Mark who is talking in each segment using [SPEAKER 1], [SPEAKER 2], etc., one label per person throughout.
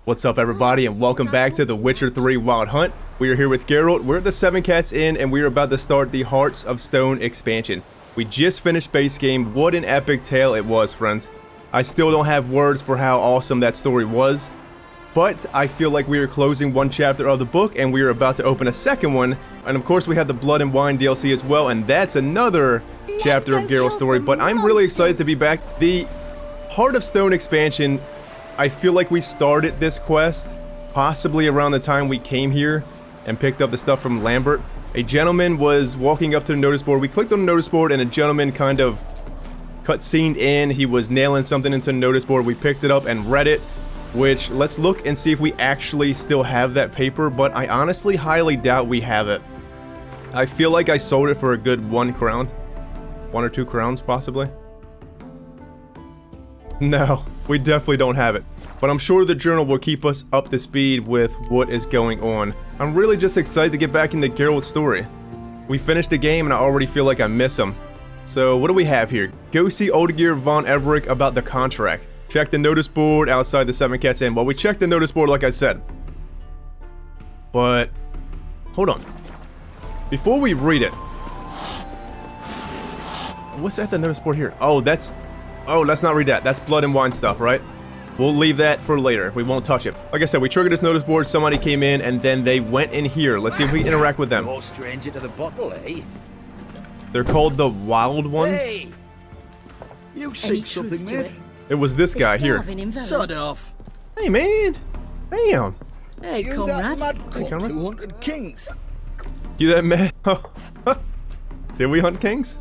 [SPEAKER 1] What's up, everybody, and welcome back to The Witcher 3 Wild Hunt. We are here with Geralt. We're at the Seven Cats Inn, and we are about to start the Hearts of Stone expansion. We just finished base game. What an epic tale it was, friends. I still don't have words for how awesome that story was, but I feel like we are closing one chapter of the book, and we are about to open a second one. And of course, we have the Blood and Wine DLC as well, and that's another chapter of Geralt's story. But I'm really excited to be back. The Heart of Stone expansion, I feel like we started this quest possibly around the time we came here and picked up the stuff from Lambert. A gentleman was walking up to the notice board. We clicked on the notice board and a gentleman kind of cutscened in. He was nailing something into the notice board. We picked it up and read it, which let's look and see if we actually still have that paper, but I honestly highly doubt we have it. I feel like I sold it for a good 1 crown. 1 or 2 crowns, possibly. No, we definitely don't have it, but I'm sure the journal will keep us up to speed with what is going on. I'm really just excited to get back into Geralt's story. We finished the game and I already feel like I miss him. So what do we have here? Go see Olgierd von Everec about the contract. Check the notice board outside the Seven Cats Inn. Well, we checked the notice board like I said. But, hold on. Before we read it, what's at the notice board here? Oh, let's not read that. That's blood and wine stuff, right? We'll leave that for later. We won't touch it. Like I said, we triggered this notice board. Somebody came in, and then they went in here. Let's see if we can interact with them.
[SPEAKER 2] No stranger to the bottle, eh?
[SPEAKER 1] They're called the Wild Ones.
[SPEAKER 2] Hey!
[SPEAKER 3] You seek something, mate?
[SPEAKER 1] It was this guy here.
[SPEAKER 3] Sod off.
[SPEAKER 1] Hey, man. Damn.
[SPEAKER 4] Hey,
[SPEAKER 3] You
[SPEAKER 4] comrade.
[SPEAKER 3] that mad cunt
[SPEAKER 1] comrade.
[SPEAKER 3] who hunted kings.
[SPEAKER 1] You that man? Did we hunt kings?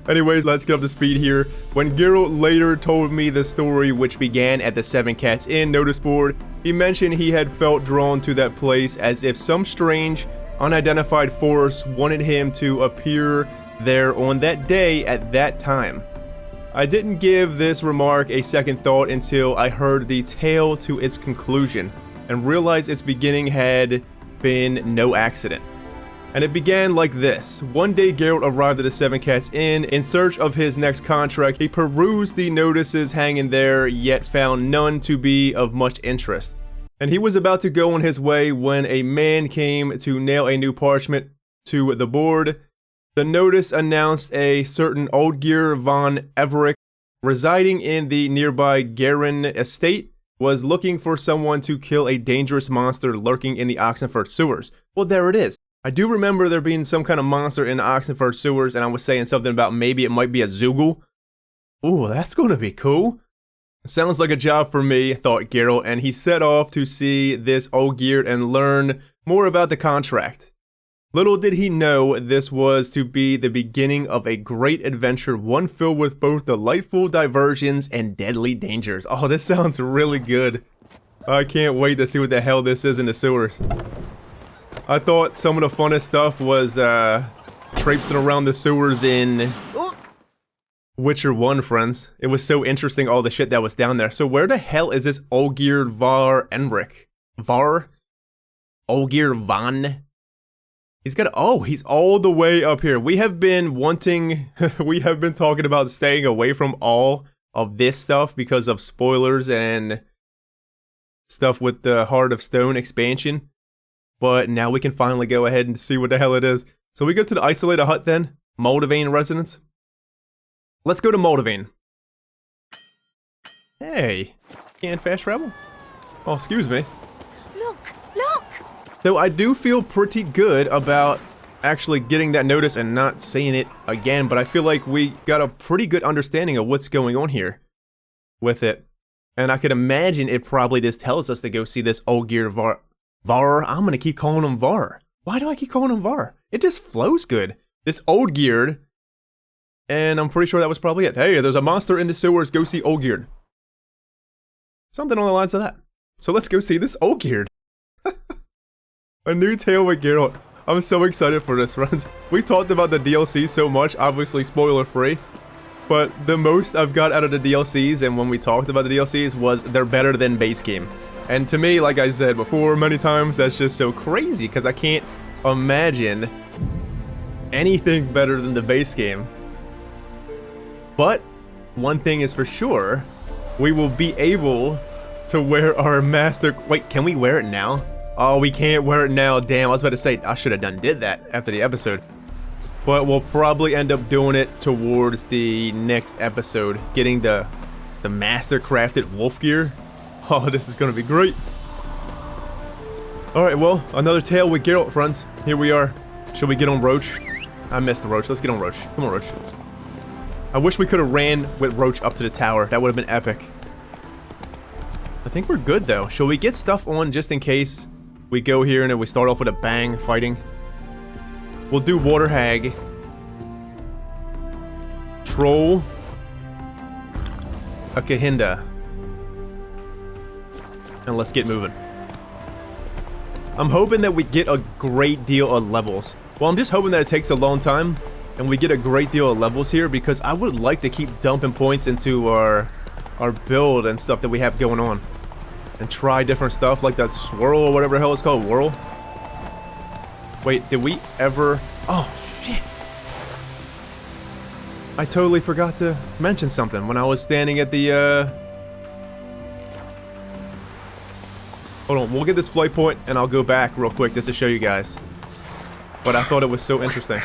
[SPEAKER 1] Anyways, let's get up to speed here. When Geralt later told me the story, which began at the Seven Cats Inn notice board, he mentioned he had felt drawn to that place as if some strange, unidentified force wanted him to appear there on that day at that time. I didn't give this remark a second thought until I heard the tale to its conclusion and realized its beginning had been no accident. And it began like this. One day Geralt arrived at the Seven Cats Inn in search of his next contract. He perused the notices hanging there, yet found none to be of much interest. And he was about to go on his way when a man came to nail a new parchment to the board. The notice announced a certain Olgierd von Everec, residing in the nearby Garen estate, was looking for someone to kill a dangerous monster lurking in the Oxenfurts Sewers. Well, there it is. I do remember there being some kind of monster in the Oxenfurts Sewers, and I was saying something about maybe it might be a Zoogle. Ooh, that's gonna be cool. Sounds like a job for me, thought Geralt, and he set off to see this Olgierd and learn more about the contract. Little did he know this was to be the beginning of a great adventure, one filled with both delightful diversions and deadly dangers. Oh, this sounds really good. I can't wait to see what the hell this is in the sewers. I thought some of the funnest stuff was traipsing around the sewers in Witcher 1, friends. It was so interesting, all the shit that was down there. So where the hell is this Olgierd von Everec? Olgierd von? He's got, oh, he's all the way up here. We have been wanting, we have been talking about staying away from all of this stuff because of spoilers and stuff with the Heart of Stone expansion. But now we can finally go ahead and see what the hell it is. So we go to the isolated hut then. Moldavane residence. Let's go to Moldavane. Hey, can't fast travel? Oh, excuse me.
[SPEAKER 4] Look, look!
[SPEAKER 1] Though I do feel pretty good about actually getting that notice and not seeing it again, but I feel like we got a pretty good understanding of what's going on here with it. And I could imagine it probably just tells us to go see this Olgierd Var. I'm gonna keep calling him Var. Why do I keep calling him Var? It just flows good. This Olgierd, and I'm pretty sure that was probably it. Hey, there's a monster in the sewers. Go see Olgierd. Something on the lines of that. So let's go see this Olgierd. A new tale with Geralt. I'm so excited for this, friends. We talked about the DLC so much, obviously spoiler free. But the most I've got out of the DLCs, and when we talked about the DLCs, was they're better than base game. And to me, like I said before many times, that's just so crazy, because I can't imagine anything better than the base game. But one thing is for sure, we will be able to wear our master. Wait, can we wear it now? Oh, we can't wear it now. Damn, I was about to say I should have did that after the episode. But we'll probably end up doing it towards the next episode, getting the master crafted wolf gear. Oh, this is gonna be great. All right, well, another tale with Geralt, friends. Here we are. Should we get on Roach? I missed the Roach. Let's get on Roach. Come on, Roach. I wish we could have ran with Roach up to the tower. That would have been epic. I think we're good, though. Shall we get stuff on just in case we go here and then we start off with a bang fighting? We'll do Water Hag. Troll. A Kahinda. And let's get moving. I'm hoping that we get a great deal of levels. Well, I'm just hoping that it takes a long time and we get a great deal of levels here, because I would like to keep dumping points into our build and stuff that we have going on. And try different stuff like that swirl or whatever the hell it's called. Whirl. Wait, did we ever... Oh, shit. I totally forgot to mention something when I was standing at the, Hold on, we'll get this flight point and I'll go back real quick just to show you guys. But I thought it was so interesting.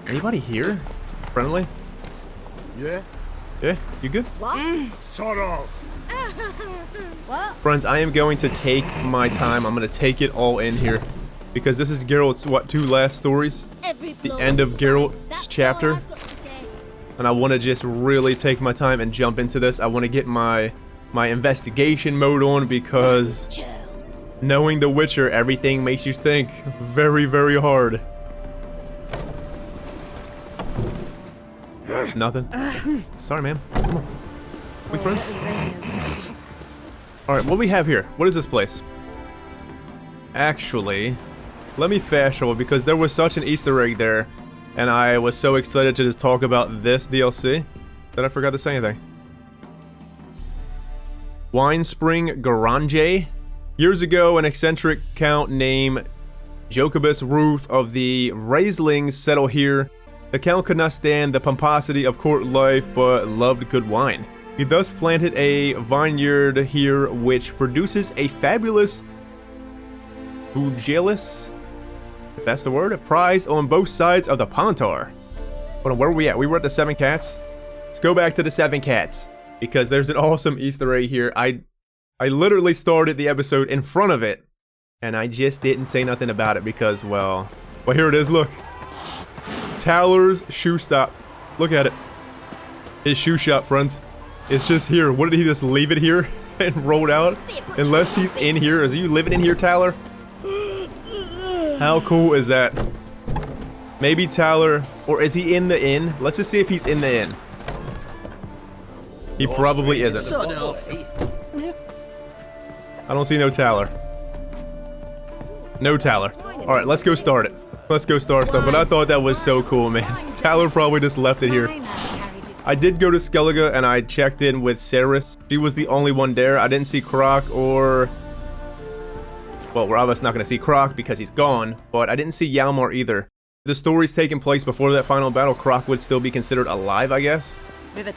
[SPEAKER 1] Anybody here? Friendly?
[SPEAKER 3] Yeah?
[SPEAKER 1] Yeah, you good?
[SPEAKER 4] What?
[SPEAKER 3] Sort of.
[SPEAKER 4] What?
[SPEAKER 1] Friends, I am going to take my time. I'm going to take it all in here. Because this is Geralt's, what, 2 last stories? The end of Geralt's chapter. And I want to just really take my time and jump into this. I want to get my investigation mode on, because knowing The Witcher, everything makes you think very, very hard. Nothing? Sorry, ma'am. Come on. We friends? Alright, what do we have here? What is this place? Actually, let me fast forward, because there was such an Easter egg there, and I was so excited to just talk about this DLC that I forgot to say anything. Wine Spring Garanje. Years ago, an eccentric count named Jacobus Ruth of the Raislings settled here. The count could not stand the pomposity of court life, but loved good wine. He thus planted a vineyard here, which produces a fabulous Bugelis, if that's the word, a prize on both sides of the Pontar. Hold on, where were we at? We were at the 7 Cats. Let's go back to the 7 Cats, because there's an awesome Easter egg here. I literally started the episode in front of it, and I just didn't say nothing about it because, well, here it is, look. Taller's shoe stop. Look at it. His shoe shop, friends. It's just here. What did he just leave it here and rolled out? Unless he's in here. Is you living in here, Taller? How cool is that? Maybe Taller, or is he in the inn? Let's just see if he's in the inn. He probably isn't.
[SPEAKER 3] Sort of.
[SPEAKER 1] I don't see no Taller. No Taller. Alright, let's go start it. Let's go start stuff, but I thought that was so cool, man. Taller probably just left it here. I did go to Skellige and I checked in with Ceres. She was the only one there. I didn't see Croc or... Well, we're obviously not going to see Croc because he's gone, but I didn't see Hjalmar either. The story's taking place before that final battle. Croc would still be considered alive, I guess.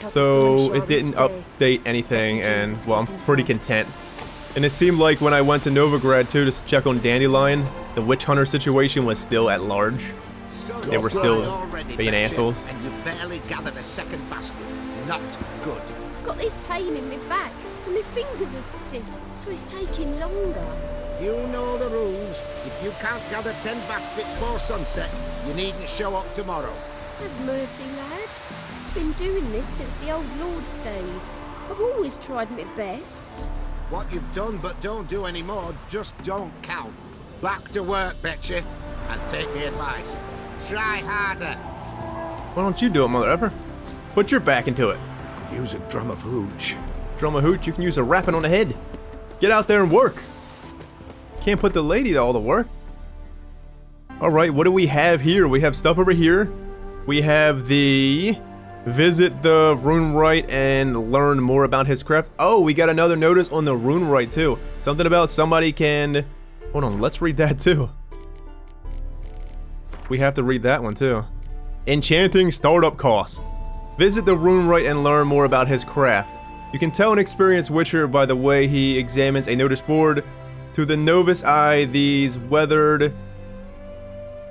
[SPEAKER 1] So it didn't update anything, and, well, I'm pretty content. And it seemed like when I went to Novigrad too to check on Dandelion, the witch hunter situation was still at large. They were still being assholes.
[SPEAKER 3] And you've barely gathered a second basket. Not good.
[SPEAKER 4] Got this pain in my back, and my fingers are stiff, so it's taking longer.
[SPEAKER 3] You know the rules. If you can't gather 10 baskets before sunset, you needn't show up tomorrow.
[SPEAKER 4] Have mercy, lad. I've been doing this since the old Lord's days. I've always tried my best.
[SPEAKER 3] What you've done but don't do anymore just don't count. Back to work, betcha. And take me advice. Try harder.
[SPEAKER 1] Why don't you do it, mother effer? Put your back into it.
[SPEAKER 3] Use a drum of hooch.
[SPEAKER 1] Drum of hooch, you can use a rapping on the head. Get out there and work. Can't put the lady to all the work. Alright, what do we have here? We have stuff over here. We have the... Visit the Runewright and learn more about his craft. Oh, we got another notice on the Runewright too. Something about somebody can... Hold on, let's read that too. We have to read that one too. Enchanting startup cost. Visit the Runewright and learn more about his craft. You can tell an experienced witcher by the way he examines a notice board. To the novice eye, these weathered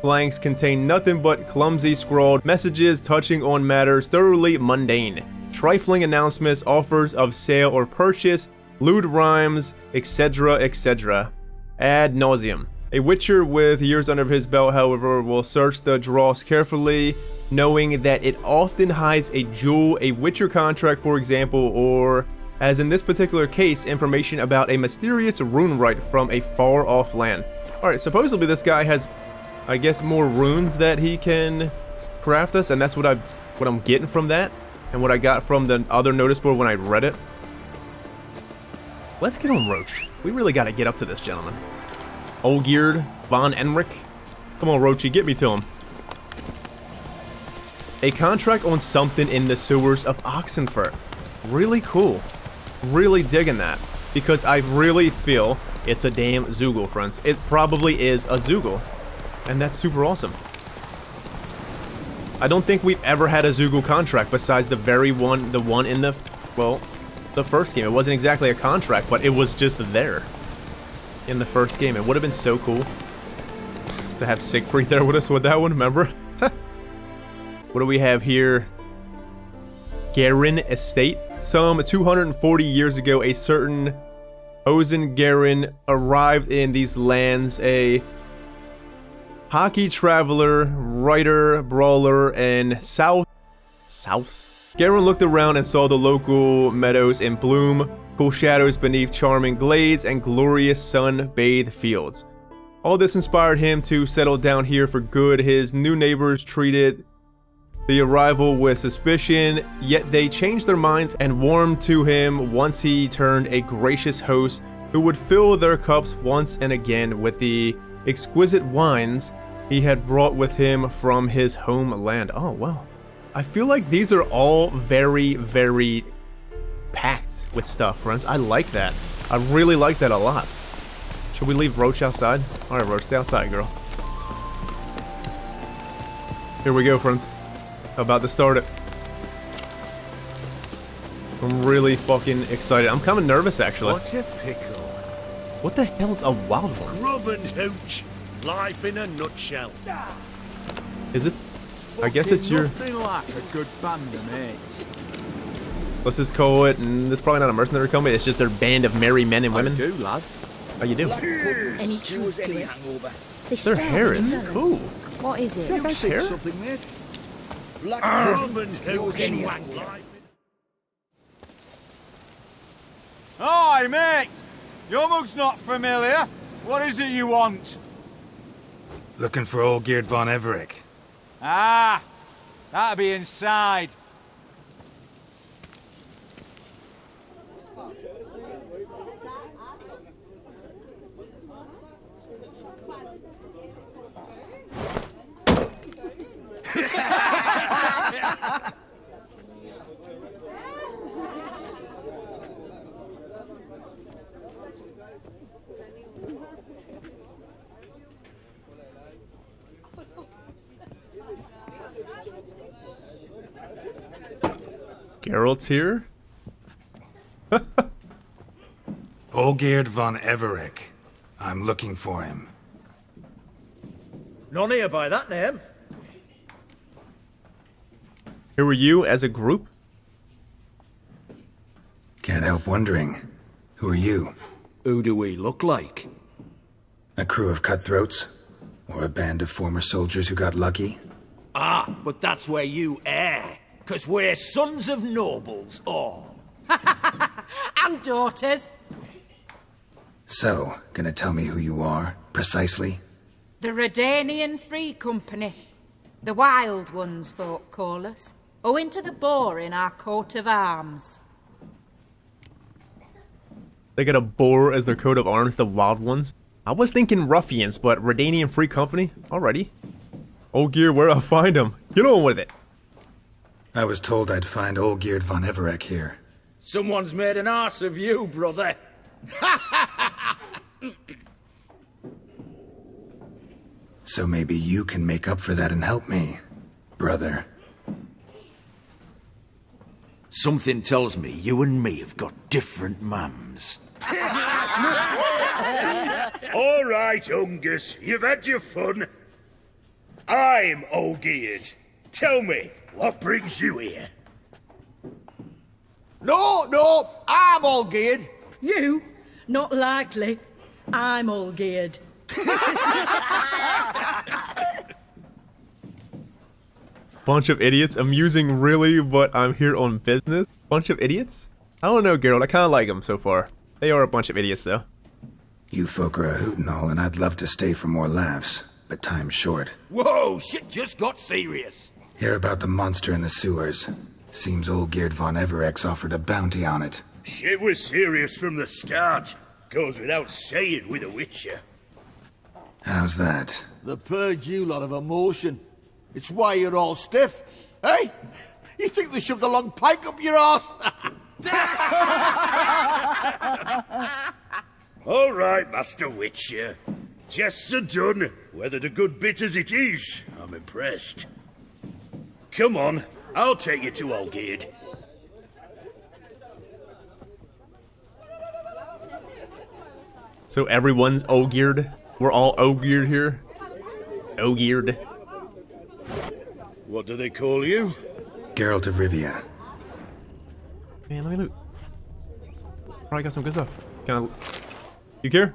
[SPEAKER 1] blanks contain nothing but clumsy scrawled messages touching on matters thoroughly mundane. Trifling announcements, offers of sale or purchase, lewd rhymes, etc., etc. Ad nauseum. A witcher with years under his belt, however, will search the dross carefully, knowing that it often hides a jewel, a witcher contract, for example, or, as in this particular case, information about a mysterious rune rite from a far-off land. Alright, supposedly this guy has, I guess, more runes that he can craft us, and that's what I'm getting from that, and what I got from the other notice board when I read it. Let's get on Roach. We really gotta get up to this gentleman. Olgierd von Everec. Come on, Roachy, get me to him. A contract on something in the sewers of Oxenfurt. Really cool. Really digging that. Because I really feel it's a damn Zoogle, friends. It probably is a Zoogle. And that's super awesome. I don't think we've ever had a Zoogle contract besides the one in the, well, the first game. It wasn't exactly a contract, but it was just there in the first game. It would have been so cool to have Siegfried there with us with that one, remember? What do we have here? Garin Estate. Some 240 years ago, a certain Oxenfurt arrived in these lands, a hockey traveler, writer, brawler, and South. Garin looked around and saw the local meadows in bloom, cool shadows beneath charming glades, and glorious sun-bathed fields. All this inspired him to settle down here for good. His new neighbors treated the arrival with suspicion, yet they changed their minds and warmed to him once he turned a gracious host who would fill their cups once and again with the exquisite wines he had brought with him from his homeland. Oh, wow. I feel like these are all very, very packed with stuff, friends. I like that. I really like that a lot. Should we leave Roach outside? Alright, Roach, stay outside, girl. Here we go, friends. About to start it. I'm really fucking excited. I'm kind of nervous, actually.
[SPEAKER 2] What's a pickle?
[SPEAKER 1] What the hell's a wild one?
[SPEAKER 2] Rub and hooch. Life in a nutshell.
[SPEAKER 1] Is it? I guess it's your...
[SPEAKER 5] Nothing like a good band of mates.
[SPEAKER 1] Let's just call it, and it's probably not a mercenary company, it's just a band of merry men and women.
[SPEAKER 5] I do, lad.
[SPEAKER 1] Oh, you do?
[SPEAKER 4] Any truth to it? They
[SPEAKER 1] Their hair is cool.
[SPEAKER 4] What is it?
[SPEAKER 1] That guy's hair?
[SPEAKER 3] Something, mate.
[SPEAKER 2] Rub and hooch.
[SPEAKER 5] Hi, mate! Your mug's not familiar. What is it you want?
[SPEAKER 6] Looking for Olgierd von Everec.
[SPEAKER 5] Ah, that'll be inside.
[SPEAKER 1] Geralt's here?
[SPEAKER 6] Olgierd von Everec. I'm looking for him.
[SPEAKER 2] None here by that name.
[SPEAKER 1] Who are you as a group?
[SPEAKER 6] Can't help wondering. Who are you?
[SPEAKER 2] Who do we look like?
[SPEAKER 6] A crew of cutthroats? Or a band of former soldiers who got lucky?
[SPEAKER 2] Ah, but that's where you err. 'Cause we're sons of nobles, all.
[SPEAKER 7] And daughters.
[SPEAKER 6] So, gonna tell me who you are, precisely?
[SPEAKER 7] The Redanian Free Company. The Wild Ones, folk call us. Owing to the boar in our coat of arms.
[SPEAKER 1] They got a boar as their coat of arms, the wild ones. I was thinking ruffians, but Redanian Free Company? Alrighty. Olgierd, where I'll find him. Get on with it.
[SPEAKER 6] I was told I'd find Olgierd von Everec here.
[SPEAKER 2] Someone's made an arse of you, brother.
[SPEAKER 6] So maybe you can make up for that and help me, brother.
[SPEAKER 2] Something tells me you and me have got different mums.
[SPEAKER 8] All right, Ungus, you've had your fun. I'm Olgierd. Tell me, what brings you here?
[SPEAKER 3] No, I'm Olgierd.
[SPEAKER 9] You? Not likely. I'm Olgierd.
[SPEAKER 1] Bunch of idiots. Amusing, really, but I'm here on business. Bunch of idiots? I don't know, Geralt. I kind of like them so far. They are a bunch of idiots, though.
[SPEAKER 6] You folk are a hoot and all, and I'd love to stay for more laughs, but time's short.
[SPEAKER 2] Whoa, shit just got serious.
[SPEAKER 6] Hear about the monster in the sewers. Seems Olgierd von Everec's offered a bounty on it.
[SPEAKER 8] Shit was serious from the start. Goes without saying with a Witcher.
[SPEAKER 6] How's that?
[SPEAKER 3] They purge you lot of emotion. It's why you're all stiff. Hey? You think they shoved a long pike up your arse?
[SPEAKER 8] All right, Master Witcher. Jests are done. Whether the good bit as it is, I'm impressed. Come on, I'll take you to Olgierd.
[SPEAKER 1] So everyone's Olgierd? We're all Olgierd here? Olgierd.
[SPEAKER 8] What do they call you?
[SPEAKER 6] Geralt of Rivia.
[SPEAKER 1] Man, let me loot. Probably got some good stuff. You care?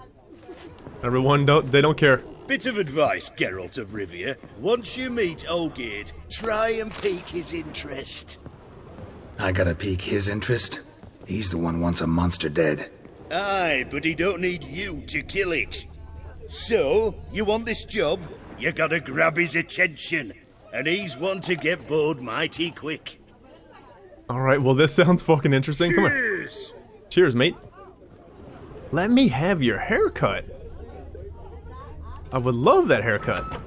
[SPEAKER 1] Everyone they don't care.
[SPEAKER 8] Bit of advice, Geralt of Rivia. Once you meet Olgierd, try and pique his interest.
[SPEAKER 6] I gotta pique his interest? He's the one wants a monster dead.
[SPEAKER 8] Aye, but he don't need you to kill it. So, you want this job? You gotta grab his attention. And he's one to get bored mighty quick.
[SPEAKER 1] Alright, well this sounds fucking interesting. Come on.
[SPEAKER 8] Cheers!
[SPEAKER 1] Cheers, mate. Let me have your haircut. I would love that haircut.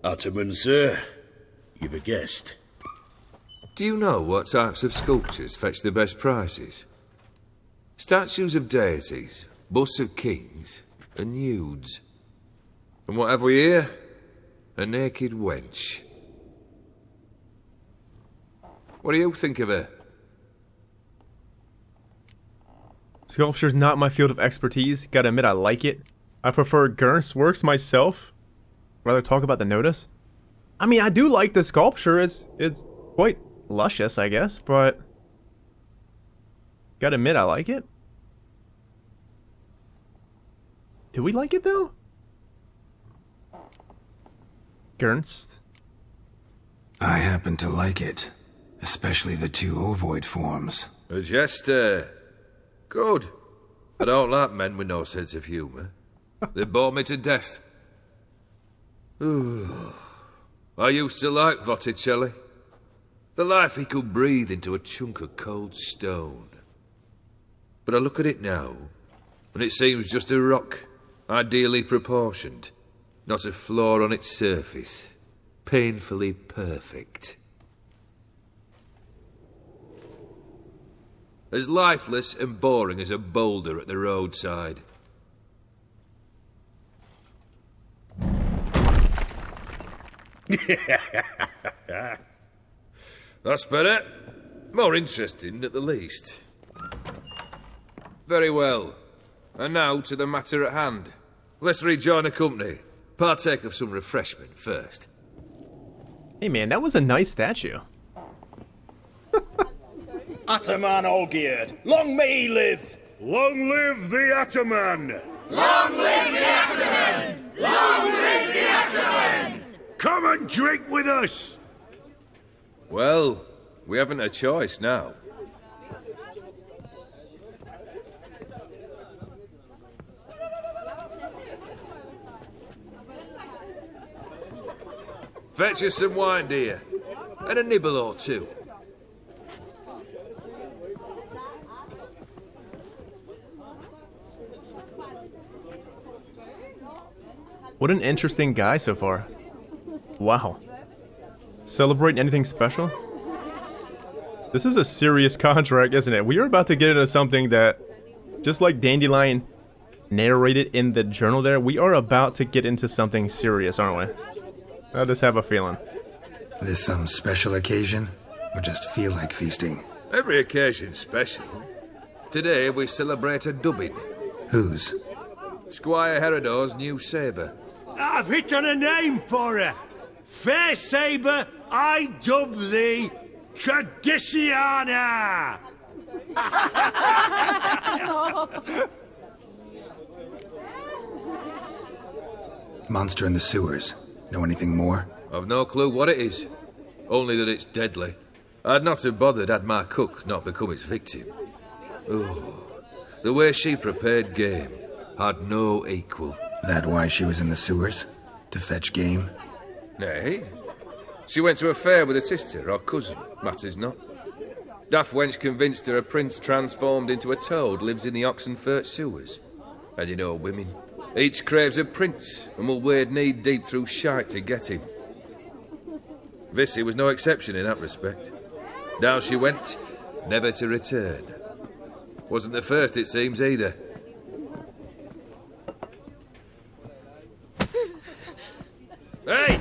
[SPEAKER 8] Ataman, sir. You've a guest.
[SPEAKER 10] Do you know what types of sculptures fetch the best prices? Statues of deities, busts of kings, and nudes. And what have we here? A naked wench. What do you think of her?
[SPEAKER 1] Sculpture's not my field of expertise. Gotta admit, I like it. I prefer Gernst's works myself. Rather talk about the notice. I mean, I do like the sculpture. It's quite luscious, I guess, but gotta admit, I like it. Do we like it though? Gernst.
[SPEAKER 6] I happen to like it. Especially the two ovoid forms.
[SPEAKER 10] A jester. Good. I don't like men with no sense of humour. They bore me to death. I used to like Botticelli. The life he could breathe into a chunk of cold stone. But I look at it now, and it seems just a rock, ideally proportioned, not a flaw on its surface, painfully perfect. As lifeless and boring as a boulder at the roadside. That's better. More interesting, at the least. Very well. And now to the matter at hand. Let's rejoin the company. Partake of some refreshment first.
[SPEAKER 1] Hey man, that was a nice statue.
[SPEAKER 8] Ataman Olgierd, long may he live! Long live the Ataman!
[SPEAKER 3] Long live the Ataman! Long live the Ataman!
[SPEAKER 8] Come and drink with us!
[SPEAKER 10] Well, we haven't a choice now. Fetch us some wine, dear. And a nibble or two.
[SPEAKER 1] What an interesting guy so far. Wow. Celebrating anything special? This is a serious contract, isn't it? We are about to get into something that, just like Dandelion narrated in the journal there, we are about to get into something serious, aren't we? I just have a feeling.
[SPEAKER 6] This some special occasion? Or just feel like feasting?
[SPEAKER 10] Every occasion's special. Today we celebrate a dubbing.
[SPEAKER 6] Whose?
[SPEAKER 10] Squire Herodor's new sabre.
[SPEAKER 8] I've hit on a name for her. Fair Sabre, I dub thee Traditiana!
[SPEAKER 6] Monster in the sewers. Know anything more?
[SPEAKER 10] I've no clue what it is. Only that it's deadly. I'd not have bothered had my cook not become its victim. Oh, the way she prepared game had no equal.
[SPEAKER 6] That why she was in the sewers? To fetch game?
[SPEAKER 10] Nay. She went to a fair with a sister or cousin, matters not. Daft wench convinced her a prince transformed into a toad lives in the Oxenfurts Sewers. And you know women. Each craves a prince and will wade knee-deep through shite to get him. Vissy was no exception in that respect. Down she went, never to return. Wasn't the first, it seems, either. Hey!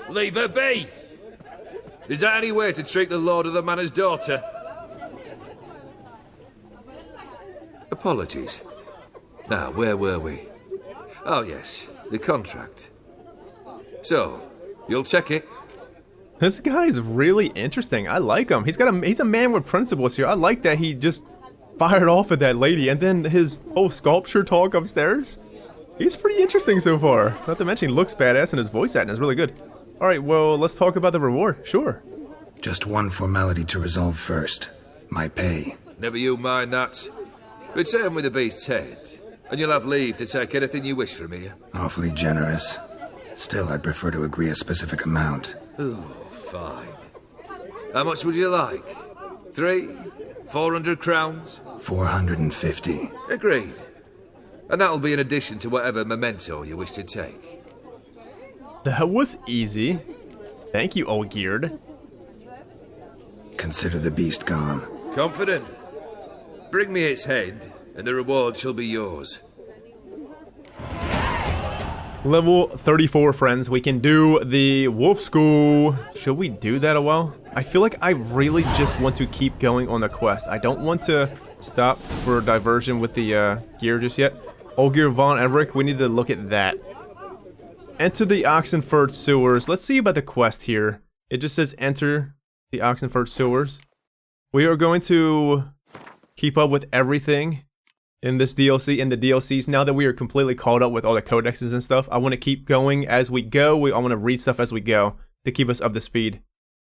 [SPEAKER 10] Leave her be! Is that any way to treat the lord of the manor's daughter? Apologies. Now, where were we? Oh, yes, the contract. So, you'll check it?
[SPEAKER 1] This guy is really interesting. I like him. He's a man with principles here. I like that he just fired off at that lady, and then his whole sculpture talk upstairs. He's pretty interesting so far. Not to mention he looks badass and his voice acting is really good. Alright, well, let's talk about the reward. Sure.
[SPEAKER 6] Just one formality to resolve first. My pay.
[SPEAKER 10] Never you mind that. Return with the beast's head, and you'll have leave to take anything you wish from here.
[SPEAKER 6] Awfully generous. Still, I'd prefer to agree a specific amount.
[SPEAKER 10] Ooh, fine. How much would you like? 400 crowns?
[SPEAKER 6] 450.
[SPEAKER 10] Agreed. And that'll be in addition to whatever memento you wish to take.
[SPEAKER 1] That was easy. Thank you, Olgierd.
[SPEAKER 6] Consider the beast gone.
[SPEAKER 10] Confident? Bring me its head, and the reward shall be yours.
[SPEAKER 1] Level 34, friends. We can do the wolf school. Should we do that a while? I feel like I really just want to keep going on the quest. I don't want to stop for diversion with the gear just yet. Olgierd von Everec, we need to look at that. Enter the Oxenfurts Sewers. Let's see about the quest here. It just says enter the Oxenfurts Sewers. We are going to keep up with everything in this DLC, in the DLCs. Now that we are completely caught up with all the codexes and stuff, I want to keep going as we go. I want to read stuff as we go to keep us up to speed.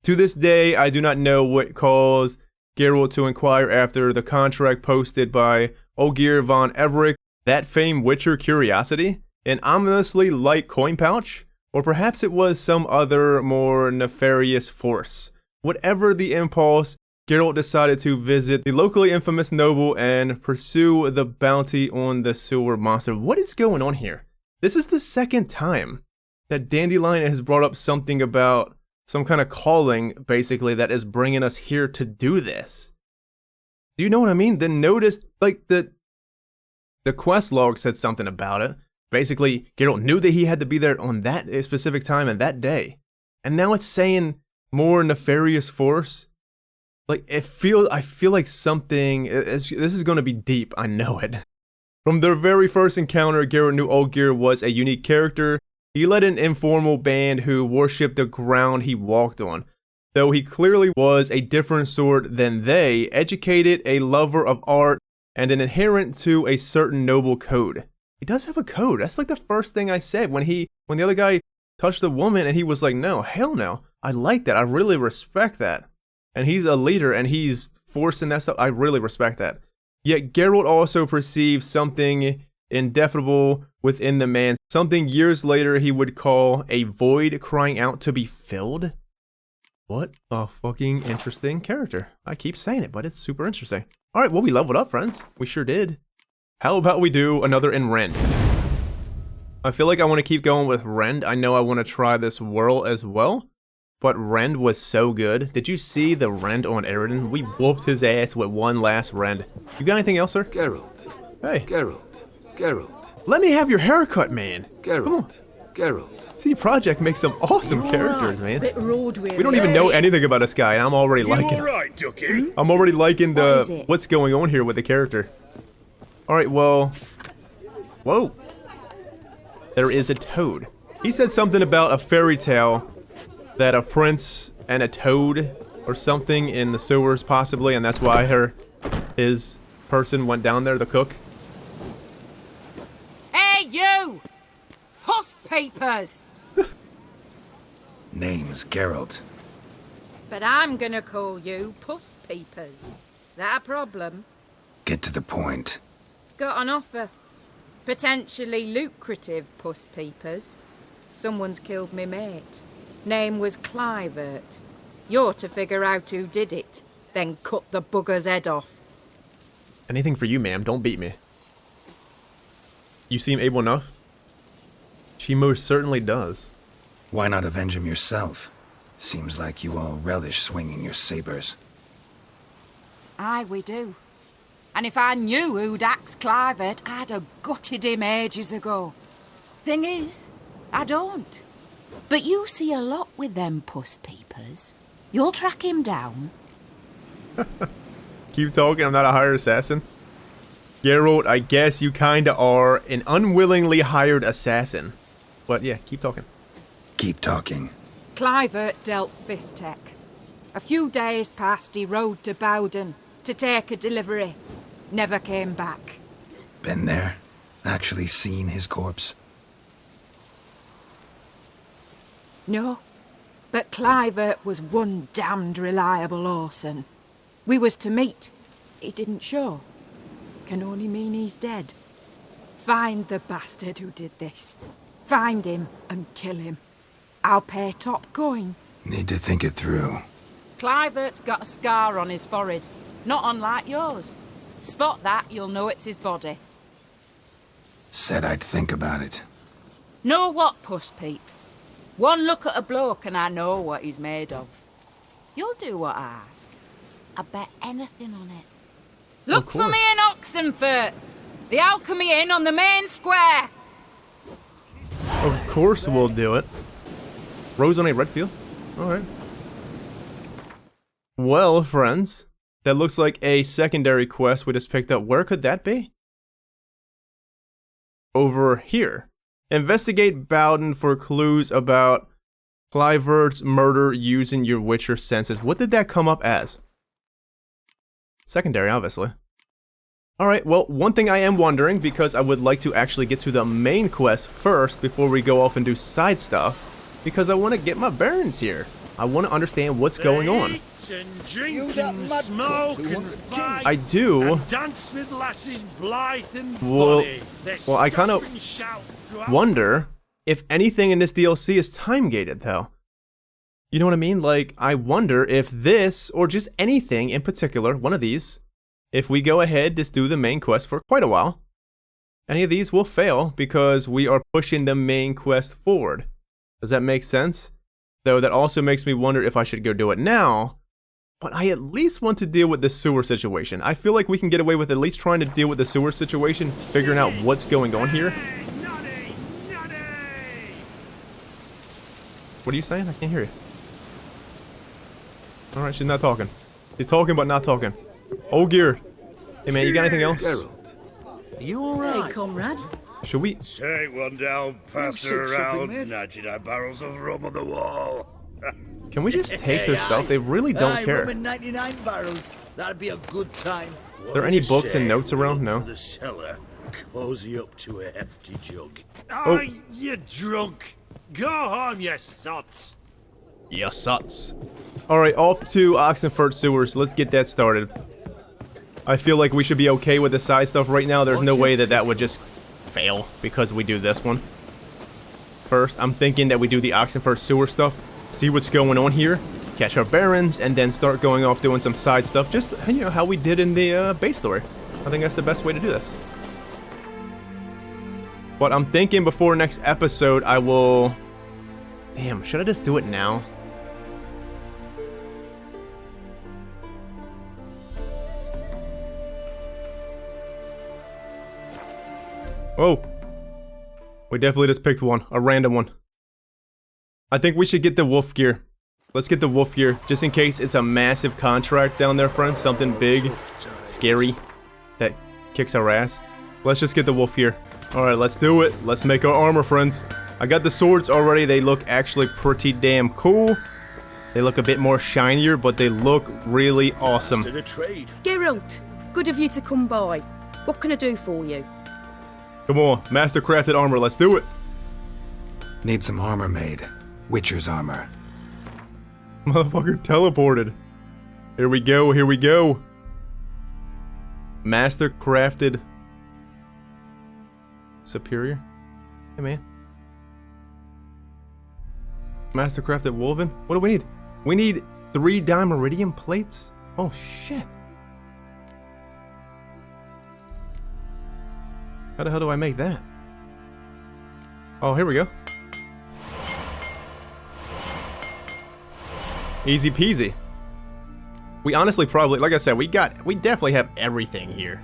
[SPEAKER 1] To this day, I do not know what caused Geralt to inquire after the contract posted by Olgierd von Everec, that famed Witcher curiosity, an ominously light coin pouch, or perhaps it was some other more nefarious force. Whatever the impulse, Geralt decided to visit the locally infamous noble and pursue the bounty on the sewer monster. What is going on here? This is the second time that Dandelion has brought up something about some kind of calling, basically, that is bringing us here to do this. Do you know what I mean? Then notice, like, the quest log said something about it. Basically, Geralt knew that he had to be there on that specific time and that day. And now it's saying more nefarious force. Like, I feel like something, this is going to be deep, I know it. From their very first encounter, Geralt knew Olgierd was a unique character. He led an informal band who worshipped the ground he walked on. Though he clearly was a different sort than they, educated, a lover of art, and an adherent to a certain noble code. He does have a code. That's like the first thing I said when the other guy touched the woman and he was like, no, hell no. I like that. I really respect that. And he's a leader and he's forcing that stuff. I really respect that. Yet Geralt also perceived something indefinable within the man. Something years later he would call a void crying out to be filled. What a fucking interesting character. I keep saying it, but it's super interesting. Alright, well, we leveled up, friends. We sure did. How about we do another in Rend? I feel like I want to keep going with Rend. I know I want to try this whirl as well. But Rend was so good. Did you see the Rend on Eridan? We whooped his ass with one last Rend. You got anything else, sir?
[SPEAKER 10] Geralt.
[SPEAKER 1] Hey.
[SPEAKER 10] Geralt. Geralt.
[SPEAKER 1] Let me have your haircut, man.
[SPEAKER 10] Geralt. Geralt.
[SPEAKER 1] CD Projekt makes some awesome characters, man.
[SPEAKER 9] Bit road weary.
[SPEAKER 1] We don't even know anything about this guy, and I'm already liking him.
[SPEAKER 8] Alright, Ducky?
[SPEAKER 1] I'm already liking
[SPEAKER 4] What is
[SPEAKER 1] the
[SPEAKER 4] it?
[SPEAKER 1] what's going on here with the character. Alright, well... Whoa. There is a toad. He said something about a fairy tale that a prince and a toad or something in the sewers possibly, and that's why his person went down there, the cook.
[SPEAKER 7] Hey, you! Puss papers!
[SPEAKER 6] Name's Geralt.
[SPEAKER 7] But I'm gonna call you Puss Papers. That a problem?
[SPEAKER 6] Get to the point.
[SPEAKER 7] Got an offer. Potentially lucrative Puss Papers. Someone's killed me mate. Name was Clivert. You're to figure out who did it, then cut the bugger's head off.
[SPEAKER 1] Anything for you, ma'am. Don't beat me. You seem able enough. She most certainly does.
[SPEAKER 6] Why not avenge him yourself? Seems like you all relish swinging your sabers.
[SPEAKER 7] Aye, we do. And if I knew who'd axed Clivert, I'd have gutted him ages ago. Thing is, I don't. But you see a lot with them Puss Papers. You'll track him down.
[SPEAKER 1] Keep talking, I'm not a hired assassin. Geralt, I guess you kinda are an unwillingly hired assassin. But yeah, keep talking.
[SPEAKER 6] Keep talking.
[SPEAKER 7] Clivert dealt Fistech. A few days passed, he rode to Bowden to take a delivery. Never came back.
[SPEAKER 6] Been there? Actually seen his corpse?
[SPEAKER 7] No, but Clivert was one damned reliable horseman. We was to meet. He didn't show. Can only mean he's dead. Find the bastard who did this. Find him and kill him. I'll pay top coin.
[SPEAKER 6] Need to think it through.
[SPEAKER 7] Clivert's got a scar on his forehead, not unlike yours. Spot that, you'll know it's his body.
[SPEAKER 6] Said I'd think about it.
[SPEAKER 7] Know what, Puss Peeps? One look at a bloke and I know what he's made of. You'll do what I ask. I bet anything on it. Look for me in Oxenfurt! The Alchemy Inn on the main square!
[SPEAKER 1] Of course we'll do it. Rose on a red field? Alright. Well, friends, that looks like a secondary quest we just picked up. Where could that be? Over here. Investigate Bowden for clues about Clivert's murder using your Witcher senses. What did that come up as? Secondary, obviously. Alright, well, one thing I am wondering, because I would like to actually get to the main quest first before we go off and do side stuff, because I want to get my bearings here. I want to understand what's going on. I do.
[SPEAKER 2] Dance with lasses blithe and
[SPEAKER 1] Well, I kind of wonder if anything in this DLC is time-gated, though. You know what I mean? Like, I wonder if this, or just anything in particular, one of these, if we go ahead, just do the main quest for quite a while, any of these will fail because we are pushing the main quest forward. Does that make sense? Though that also makes me wonder if I should go do it now, but I at least want to deal with the sewer situation. I feel like we can get away with at least trying to deal with the sewer situation, figuring out what's going on here. What are you saying? I can't hear you. Alright, she's not talking. She's talking but not talking. Olgierd. Hey man, you got anything else?
[SPEAKER 8] Geralt.
[SPEAKER 9] You alright? Hey, comrade.
[SPEAKER 1] Should we?
[SPEAKER 8] Take one down, pass her around, 99 barrels of rum on the wall.
[SPEAKER 1] Can we just take their stuff? They really don't care.
[SPEAKER 11] Rum and 99 barrels. That'd be a good time.
[SPEAKER 1] Are there any books and notes around? No.
[SPEAKER 8] The cellar, cozy up to a hefty jug.
[SPEAKER 2] Oh, you drunk. Go home, you sots.
[SPEAKER 1] You sots. Alright, off to Oxenfurts Sewers. Let's get that started. I feel like we should be okay with the side stuff right now. There's no way that that would just fail because we do this one. First, I'm thinking that we do the Oxenfurts Sewer stuff, see what's going on here, catch our bearings, and then start going off doing some side stuff, just, you know, how we did in the base story. I think that's the best way to do this. But I'm thinking before next episode, I will... Damn, should I just do it now? Oh. We definitely just picked one. A random one. I think we should get the wolf gear. Let's get the wolf gear, just in case it's a massive contract down there, friends. Something big, scary, that kicks our ass. Let's just get the wolf gear. Alright, let's do it. Let's make our armor, friends. I got the swords already. They look actually pretty damn cool. They look a bit more shinier, but they look really awesome.
[SPEAKER 9] Geralt, good of you to come by. What can I do for you?
[SPEAKER 1] Come on, master crafted armor. Let's do it.
[SPEAKER 6] Need some armor made. Witcher's armor.
[SPEAKER 1] Motherfucker teleported. Here we go, here we go. Master crafted superior? Hey man. Master crafted woven? What do we need? We need 3 dimeridium plates? Oh shit. How the hell do I make that? Oh, here we go. Easy peasy. We honestly probably, like I said, we definitely have everything here.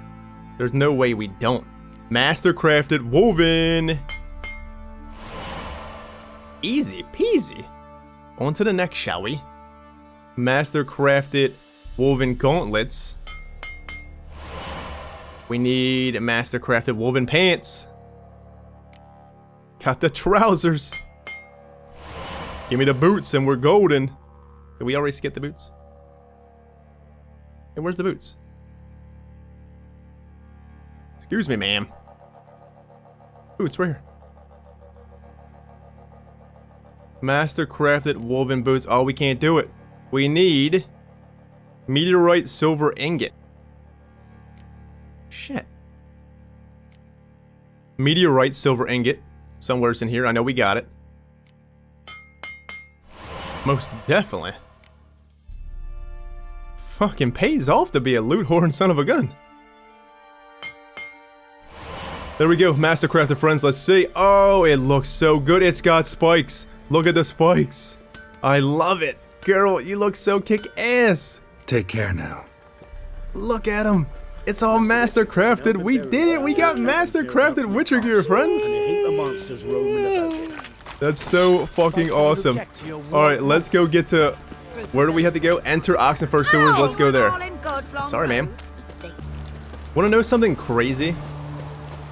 [SPEAKER 1] There's no way we don't. Master crafted woven. Easy peasy. On to the next, shall we? Master crafted woven gauntlets. We need master crafted woven pants. Got the trousers. Give me the boots and we're golden. Did we already skip the boots? Hey, where's the boots? Excuse me, ma'am. Boots, right here. Master crafted woven boots. Oh, we can't do it. We need meteorite silver ingot. Shit. Meteorite silver ingot. Somewhere's in here. I know we got it. Most definitely. Fucking pays off to be a loot whore and son of a gun. There we go, master crafted, friends. Let's see. Oh, it looks so good. It's got spikes. Look at the spikes. I love it. Girl, you look so kick-ass.
[SPEAKER 6] Take care now.
[SPEAKER 1] Look at him. It's all master crafted. We did it. We got master crafted Witcher gear, friends. That's so fucking awesome. Alright, let's go get to... Where do we have to go? Enter Oxenfurts Sewers. Let's go there. Sorry, ma'am. Want to know something crazy?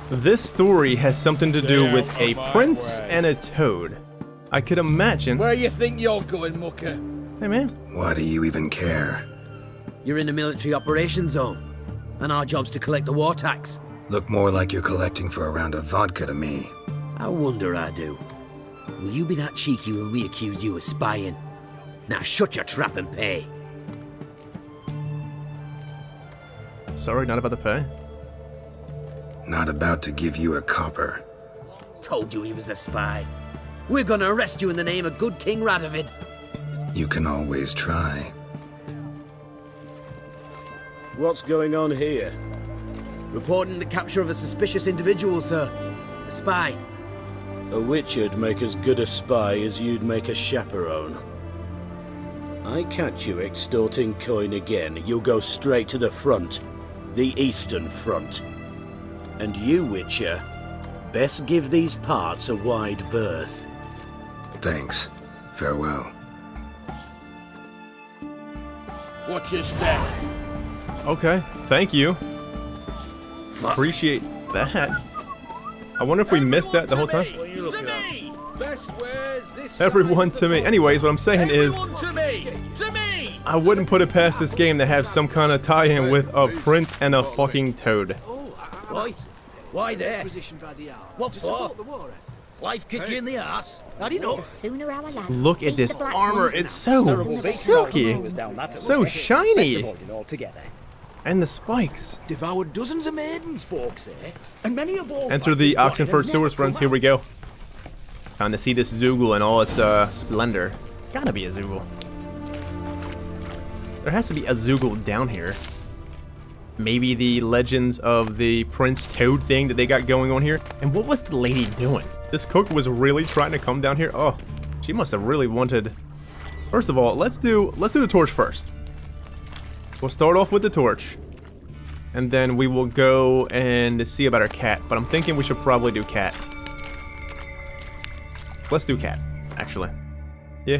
[SPEAKER 1] This story has something to do with a prince and a toad. I could imagine...
[SPEAKER 11] Where you think you're going, mucker?
[SPEAKER 1] Hey, man.
[SPEAKER 6] Why do you even care?
[SPEAKER 12] You're in a military operations zone, and our job's to collect the war tax.
[SPEAKER 6] Look more like you're collecting for a round of vodka to me.
[SPEAKER 12] I wonder I do. Will you be that cheeky when we accuse you of spying? Now shut your trap and pay.
[SPEAKER 1] Sorry, not about the pay.
[SPEAKER 6] Not about to give you a copper.
[SPEAKER 12] Told you he was a spy. We're gonna arrest you in the name of good King Radovid.
[SPEAKER 6] You can always try.
[SPEAKER 8] What's going on here?
[SPEAKER 12] Reporting the capture of a suspicious individual, sir. A spy.
[SPEAKER 8] A witcher'd make as good a spy as you'd make a chaperone. I catch you extorting coin again, you'll go straight to the front. The Eastern Front. And you, Witcher, best give these parts a wide berth.
[SPEAKER 6] Thanks. Farewell.
[SPEAKER 11] Watch your step.
[SPEAKER 1] Okay, thank you. Appreciate that. I wonder if we missed that the whole time. Everyone to me. Anyways, what I'm saying is, I wouldn't put it past this game to have some kind of tie-in with a prince and a fucking toad.
[SPEAKER 2] Why there? What for? Life kick you in the ass? Not enough.
[SPEAKER 1] Look at this armor. It's so silky. So shiny. And the spikes.
[SPEAKER 2] Devoured dozens of maidens, folks, eh? And many a ball.
[SPEAKER 1] Enter the Oxenfurts Sewers, friends. Here we go. Time to see this Zoogle in all its splendor. Gotta be a Zoogle. There has to be a Zoogle down here. Maybe the legends of the Prince Toad thing that they got going on here. And what was the lady doing? This cook was really trying to come down here. Oh, she must have really wanted. First of all, let's do the torch first. We'll start off with the torch. And then we will go and see about our cat. But I'm thinking we should probably do cat. Let's do cat, actually. Yeah.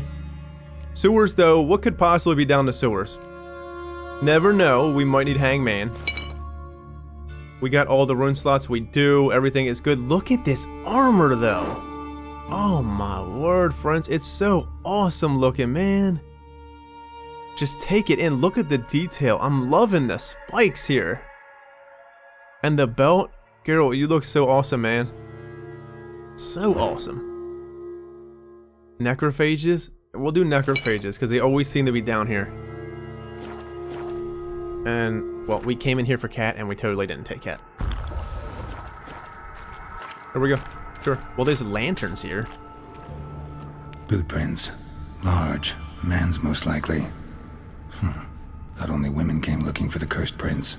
[SPEAKER 1] Sewers, though. What could possibly be down the sewers? Never know. We might need hangman. We got all the rune slots. We do. Everything is good. Look at this armor, though. Oh, my word, friends. It's so awesome looking, man. Just take it in. Look at the detail. I'm loving the spikes here. And the belt. Geralt, you look so awesome, man. So awesome. Necrophages? We'll do necrophages, because they always seem to be down here. And, well, we came in here for cat, and we totally didn't take cat. There we go. Sure. Well, there's lanterns here.
[SPEAKER 6] Boot prints. Large. A man's most likely. Thought only women came looking for the cursed prince.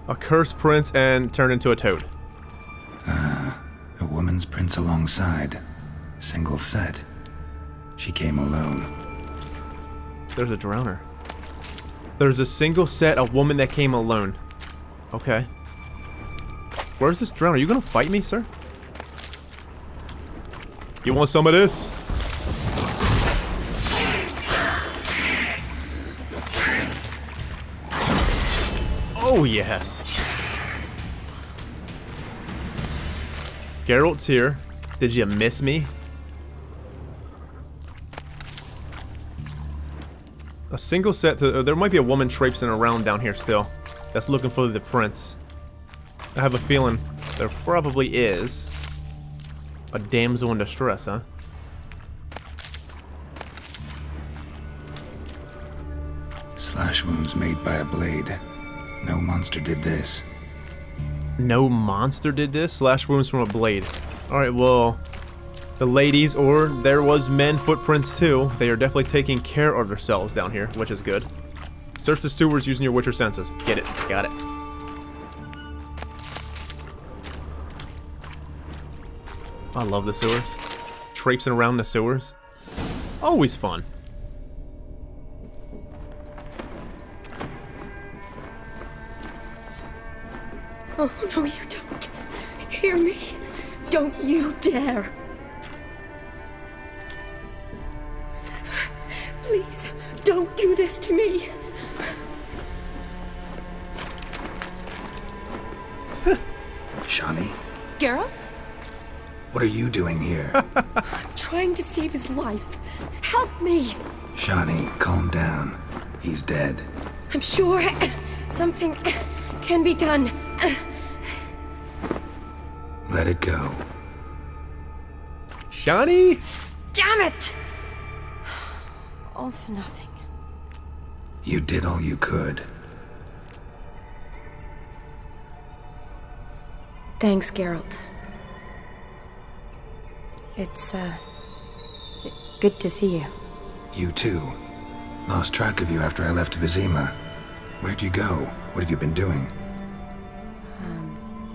[SPEAKER 1] A cursed prince and turned into a toad.
[SPEAKER 6] A woman's prince alongside. Single set. She came alone.
[SPEAKER 1] There's a drowner. There's a single set, a woman that came alone. Okay. Where's this drowner? Are you gonna fight me, sir? You want some of this? Oh, yes. Geralt's here. Did you miss me? A single set to... there might be a woman traipsing around down here still. That's looking for the prince. I have a feeling there probably is. A damsel in distress, huh?
[SPEAKER 6] Slash wounds made by a blade. No monster did this.
[SPEAKER 1] No monster did this? Slash wounds from a blade. Alright, well... the ladies, or there was men footprints too. They are definitely taking care of themselves down here, which is good. Search the sewers using your Witcher senses. Get it. Got it. I love the sewers. Traipsing around the sewers. Always fun.
[SPEAKER 9] Oh, no, you don't. Hear me? Don't you dare. Please, don't do this to me.
[SPEAKER 6] Shani?
[SPEAKER 9] Geralt?
[SPEAKER 6] What are you doing here?
[SPEAKER 9] Trying to save his life. Help me.
[SPEAKER 6] Shani, calm down. He's dead.
[SPEAKER 9] I'm sure something can be done.
[SPEAKER 6] Let it go.
[SPEAKER 1] Shani?
[SPEAKER 9] Damn it! All for nothing.
[SPEAKER 6] You did all you could.
[SPEAKER 13] Thanks, Geralt. It's, good to see you.
[SPEAKER 6] You too. Lost track of you after I left Vizima. Where'd you go? What have you been doing?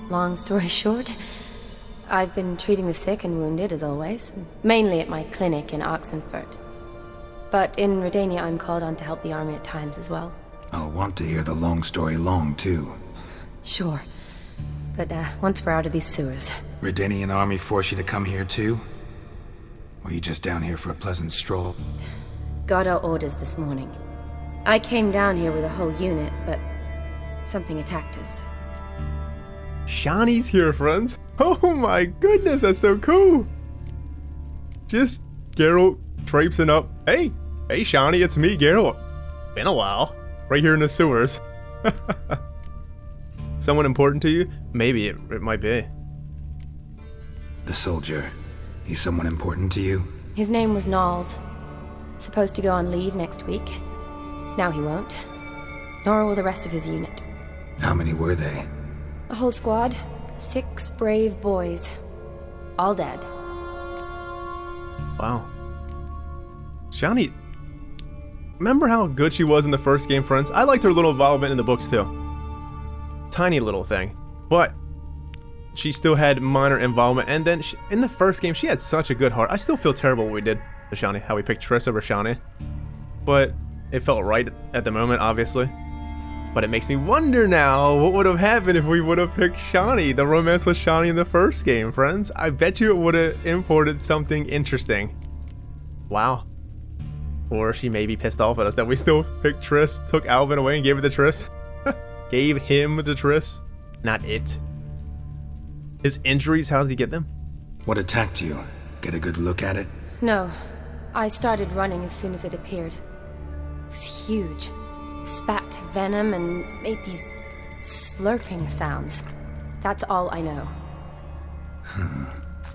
[SPEAKER 13] Long story short, I've been treating the sick and wounded, as always. Mainly at my clinic in Oxenfurt. But in Redania, I'm called on to help the army at times as well.
[SPEAKER 6] I'll want to hear the long story long, too.
[SPEAKER 13] Sure. But, once we're out of these sewers...
[SPEAKER 6] Redanian army force you to come here, too? Or you just down here for a pleasant stroll?
[SPEAKER 13] Got our orders this morning. I came down here with a whole unit, but... something attacked us.
[SPEAKER 1] Shani's here, friends. Oh my goodness, that's so cool. Just Geralt traipsing up. Hey, Shani, it's me, Geralt. Been a while. Right here in the sewers. Someone important to you? Maybe it might be.
[SPEAKER 6] The soldier. He's someone important to you?
[SPEAKER 13] His name was Knowles. Supposed to go on leave next week. Now he won't. Nor will the rest of his unit.
[SPEAKER 6] How many were they?
[SPEAKER 13] A whole squad. 6 brave boys. All dead.
[SPEAKER 1] Wow. Shani... remember how good she was in the first game, friends? I liked her little involvement in the books, too. Tiny little thing. But... she still had minor involvement, and then in the first game, she had such a good heart. I still feel terrible what we did to Shani, how we picked Triss over Shani. But it felt right at the moment, obviously. But it makes me wonder now, what would have happened if we would have picked Shani, the romance with Shani in the first game, friends? I bet you it would have imported something interesting. Wow. Or she may be pissed off at us that we still picked Triss, took Alvin away and gave it to Triss. Gave him to Triss, not it. His injuries, how did he get them?
[SPEAKER 6] What attacked you? Get a good look at it?
[SPEAKER 13] No. I started running as soon as it appeared. It was huge. Spat venom and made these slurping sounds. That's all I know.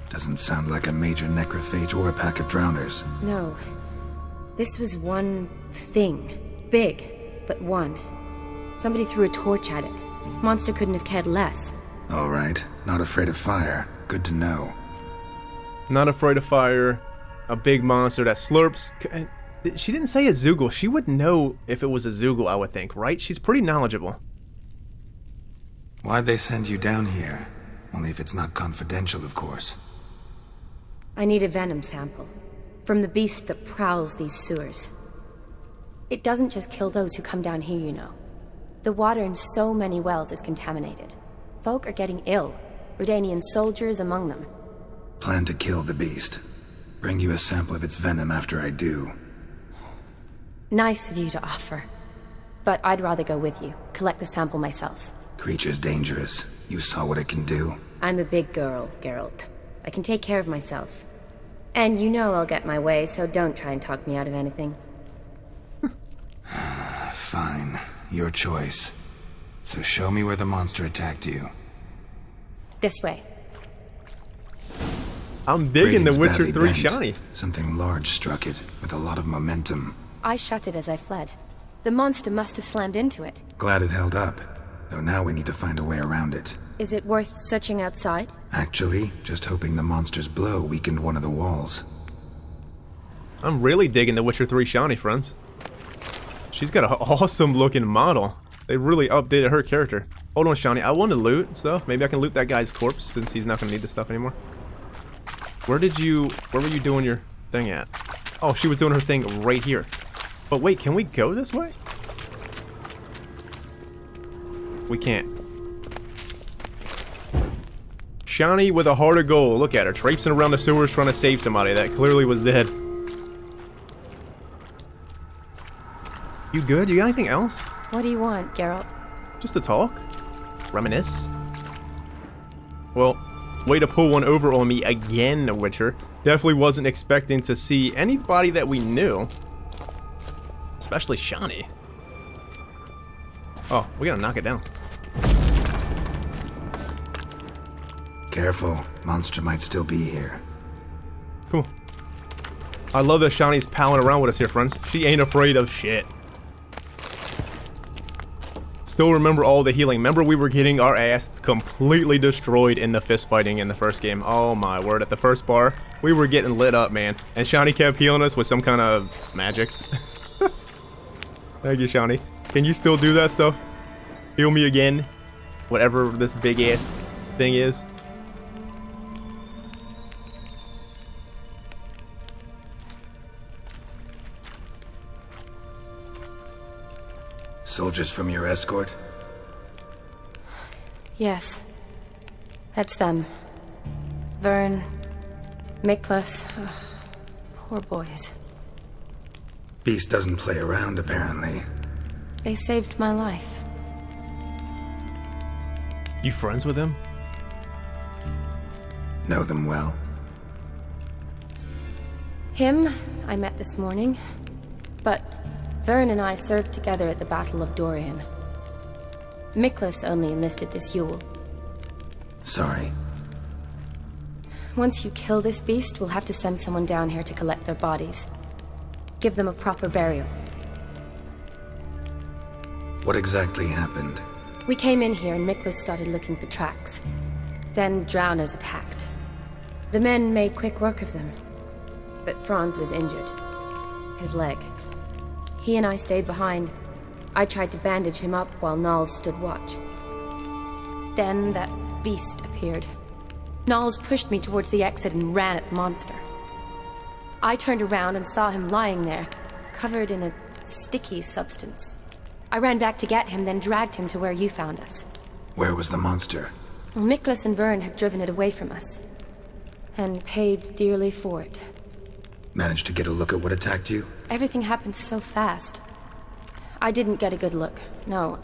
[SPEAKER 6] Doesn't sound like a major necrophage or a pack of drowners.
[SPEAKER 13] No. This was one thing. Big, but one. Somebody threw a torch at it. Monster couldn't have cared less.
[SPEAKER 6] Alright, not afraid of fire. Good to know.
[SPEAKER 1] Not afraid of fire. A big monster that slurps. She didn't say a Zoogle. She would know if it was a Zoogle, I would think, right? She's pretty knowledgeable.
[SPEAKER 6] Why'd they send you down here? Only if it's not confidential, of course.
[SPEAKER 13] I need a venom sample. From the beast that prowls these sewers. It doesn't just kill those who come down here, you know. The water in so many wells is contaminated. Folk are getting ill. Redanian soldiers among them.
[SPEAKER 6] Plan to kill the beast. Bring you a sample of its venom after I do.
[SPEAKER 13] Nice of you to offer. But I'd rather go with you. Collect the sample myself.
[SPEAKER 6] Creature's dangerous. You saw what it can do.
[SPEAKER 13] I'm a big girl, Geralt. I can take care of myself. And you know I'll get my way, so don't try and talk me out of anything.
[SPEAKER 6] Fine. Your choice. So show me where the monster attacked you.
[SPEAKER 13] This way.
[SPEAKER 1] I'm digging
[SPEAKER 6] Radiant's
[SPEAKER 1] the Witcher
[SPEAKER 6] badly
[SPEAKER 1] 3
[SPEAKER 6] bent.
[SPEAKER 1] Shani.
[SPEAKER 6] Something large struck it, with a lot of momentum.
[SPEAKER 13] I shut it as I fled. The monster must have slammed into it.
[SPEAKER 6] Glad it held up. Though now we need to find a way around it.
[SPEAKER 13] Is it worth searching outside?
[SPEAKER 6] Actually, just hoping the monster's blow weakened one of the walls.
[SPEAKER 1] I'm really digging the Witcher 3 Shani, friends. She's got an awesome looking model. They really updated her character. Hold on, Shani. I want to loot stuff. Maybe I can loot that guy's corpse since he's not going to need this stuff anymore. Where were you doing your thing at? Oh, she was doing her thing right here. But wait, can we go this way? We can't. Shani with a heart of gold. Look at her, traipsing around the sewers trying to save somebody that clearly was dead. You good? You got anything else?
[SPEAKER 13] What do you want, Geralt?
[SPEAKER 1] Just to talk? Reminisce? Well, way to pull one over on me again, Witcher. Definitely wasn't expecting to see anybody that we knew. Especially Shani. Oh, we gotta knock it down.
[SPEAKER 6] Careful, monster might still be here.
[SPEAKER 1] Cool. I love that Shani's palling around with us here, friends. She ain't afraid of shit. Still remember all the healing. Remember we were getting our ass completely destroyed in the fist fighting in the first game. Oh my word, at the first bar, we were getting lit up, man. And Shani kept healing us with some kind of magic. Thank you, Shani. Can you still do that stuff? Heal me again. Whatever this big ass thing is.
[SPEAKER 6] Soldiers from your escort?
[SPEAKER 13] Yes. That's them. Vern, Miklas. Poor boys.
[SPEAKER 6] Beast doesn't play around, apparently.
[SPEAKER 13] They saved my life.
[SPEAKER 1] You friends with him?
[SPEAKER 6] Know them well?
[SPEAKER 13] Him, I met this morning. But Vern and I served together at the Battle of Dorian. Miklas only enlisted this Yule.
[SPEAKER 6] Sorry.
[SPEAKER 13] Once you kill this beast, we'll have to send someone down here to collect their bodies. Give them a proper burial.
[SPEAKER 6] What exactly happened?
[SPEAKER 13] We came in here and Miklas started looking for tracks. Then drowners attacked. The men made quick work of them. But Franz was injured. His leg. He and I stayed behind. I tried to bandage him up while Nals stood watch. Then that beast appeared. Nals pushed me towards the exit and ran at the monster. I turned around and saw him lying there, covered in a sticky substance. I ran back to get him, then dragged him to where you found us.
[SPEAKER 6] Where was the monster?
[SPEAKER 13] Well, Miklas and Vern had driven it away from us. And paid dearly for it.
[SPEAKER 6] Managed to get a look at what attacked you?
[SPEAKER 13] Everything happened so fast. I didn't get a good look, no.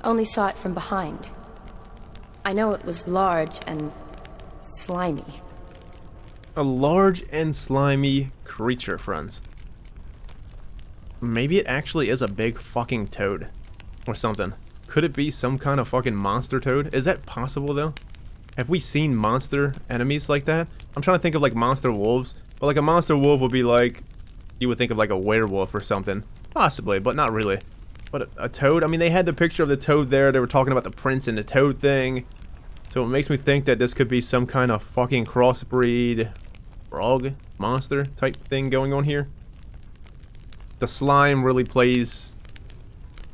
[SPEAKER 13] Only saw it from behind. I know it was large and slimy.
[SPEAKER 1] A large and slimy creature, friends. Maybe it actually is a big fucking toad. Or something. Could it be some kind of fucking monster toad? Is that possible, though? Have we seen monster enemies like that? I'm trying to think of, like, monster wolves. But, like, a monster wolf would be, like... You would think of, like, a werewolf or something. Possibly, but not really. But a toad? I mean, they had the picture of the toad there. They were talking about the prince and the toad thing. So it makes me think that this could be some kind of fucking crossbreed frog monster type thing going on here. The slime really plays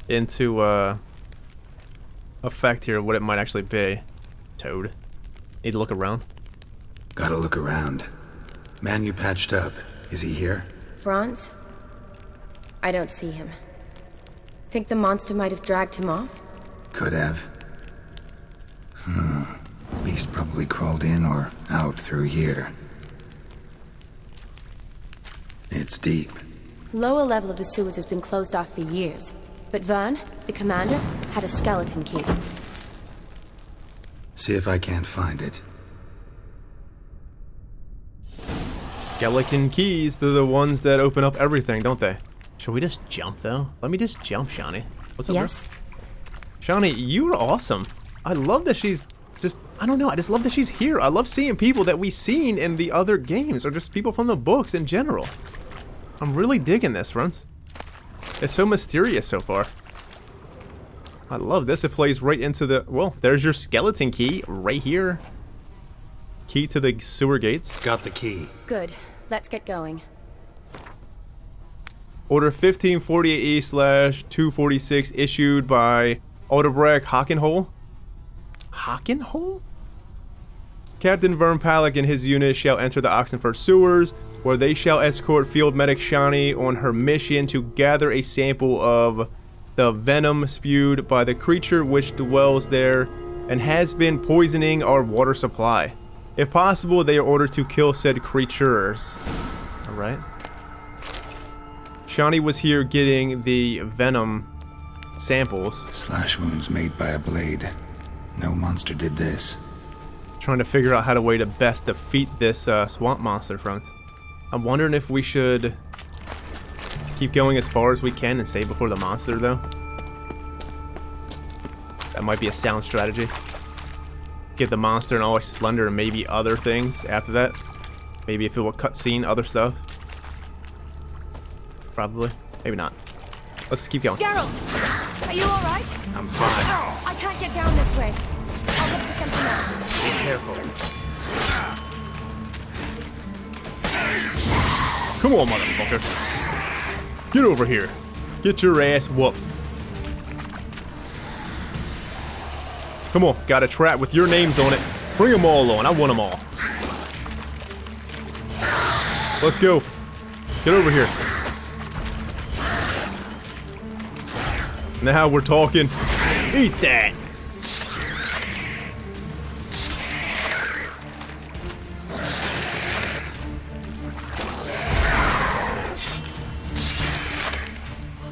[SPEAKER 1] into effect here, what it might actually be. Toad. Need to look around.
[SPEAKER 6] Gotta look around. Man you patched up. Is he here?
[SPEAKER 13] Franz? I don't see him. Think the monster might have dragged him off?
[SPEAKER 6] Could have. Beast probably crawled in or out through here. It's deep.
[SPEAKER 13] Lower level of the sewers has been closed off for years. But Vern, the commander, had a skeleton key.
[SPEAKER 6] See if I can't find it.
[SPEAKER 1] Skeleton keys, they're the ones that open up everything, don't they? Should we just jump, though? Let me just jump, Shani. What's up,
[SPEAKER 13] yes?
[SPEAKER 1] Shani, you are awesome. I love that she's just... I don't know, I just love that she's here. I love seeing people that we've seen in the other games, or just people from the books in general. I'm really digging this, friends. It's so mysterious so far. I love this. It plays right into the... Well, there's your skeleton key right here. Key to the sewer gates.
[SPEAKER 6] Got the key.
[SPEAKER 13] Good. Let's get going.
[SPEAKER 1] Order 1548E/246 issued by Odebrecht Hockenhole. Hockenhole? Captain Vern Palick and his unit shall enter the Oxenfurts Sewers, where they shall escort field medic Shani on her mission to gather a sample of the venom spewed by the creature which dwells there and has been poisoning our water supply. If possible, they are ordered to kill said creatures. Alright. Shani was here getting the venom samples.
[SPEAKER 6] Slash wounds made by a blade. No monster did this.
[SPEAKER 1] Trying to figure out how to way to best defeat this swamp monster, friends. I'm wondering if we should keep going as far as we can and save before the monster, though. That might be a sound strategy. Get the monster in all its splendor and maybe other things after that. Maybe if it were cutscene, other stuff. Probably. Maybe not. Let's keep going.
[SPEAKER 13] Geralt! Are you alright?
[SPEAKER 6] I'm fine.
[SPEAKER 13] I can't get down this way. I'll look for something else.
[SPEAKER 6] Be careful.
[SPEAKER 1] Come on, motherfucker. Get over here. Get your ass whooped. Come on, got a trap with your names on it. Bring them all on. I want them all. Let's go. Get over here. Now we're talking. Eat that.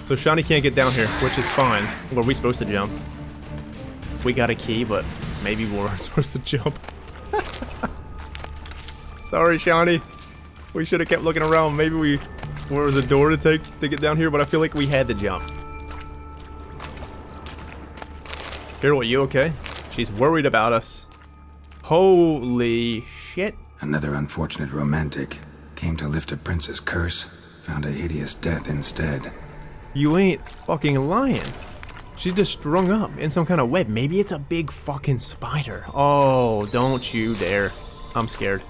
[SPEAKER 1] So Shani can't get down here, which is fine. Were we supposed to jump? We got a key, but maybe we weren't supposed to jump. Sorry, Shani. We should have kept looking around. Maybe there was a door to take to get down here, but I feel like we had to jump. Geralt, you okay? She's worried about us. Holy shit.
[SPEAKER 6] Another unfortunate romantic. Came to lift a prince's curse. Found a hideous death instead.
[SPEAKER 1] You ain't fucking lying. She's just strung up in some kind of web. Maybe it's a big fucking spider. Oh, don't you dare. I'm scared.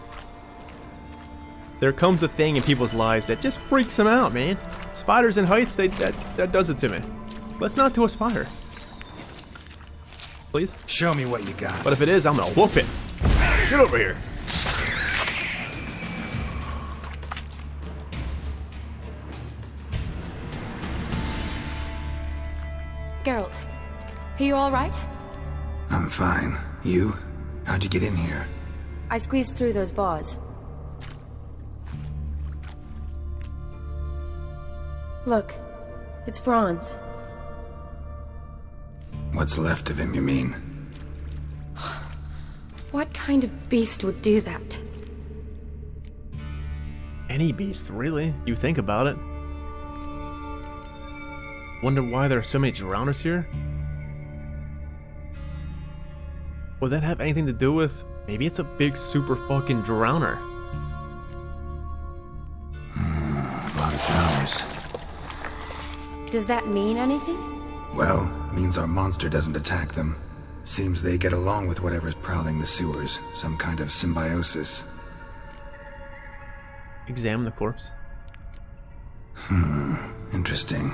[SPEAKER 1] There comes a thing in people's lives that just freaks them out, man. Spiders and heights, that does it to me. Let's not do a spider. Please?
[SPEAKER 6] Show me what you got.
[SPEAKER 1] But if it is, I'm gonna whoop it. Get over here.
[SPEAKER 13] Geralt, are you alright?
[SPEAKER 6] I'm fine. You? How'd you get in here?
[SPEAKER 13] I squeezed through those bars. Look, it's Franz.
[SPEAKER 6] What's left of him, you mean?
[SPEAKER 13] What kind of beast would do that?
[SPEAKER 1] Any beast, really. You think about it. Wonder why there are so many drowners here? Would that have anything to do with... Maybe it's a big super fucking drowner.
[SPEAKER 6] A lot of drowners.
[SPEAKER 13] Does that mean anything?
[SPEAKER 6] Well, means our monster doesn't attack them. Seems they get along with whatever's prowling the sewers. Some kind of symbiosis.
[SPEAKER 1] Examine the corpse.
[SPEAKER 6] Interesting.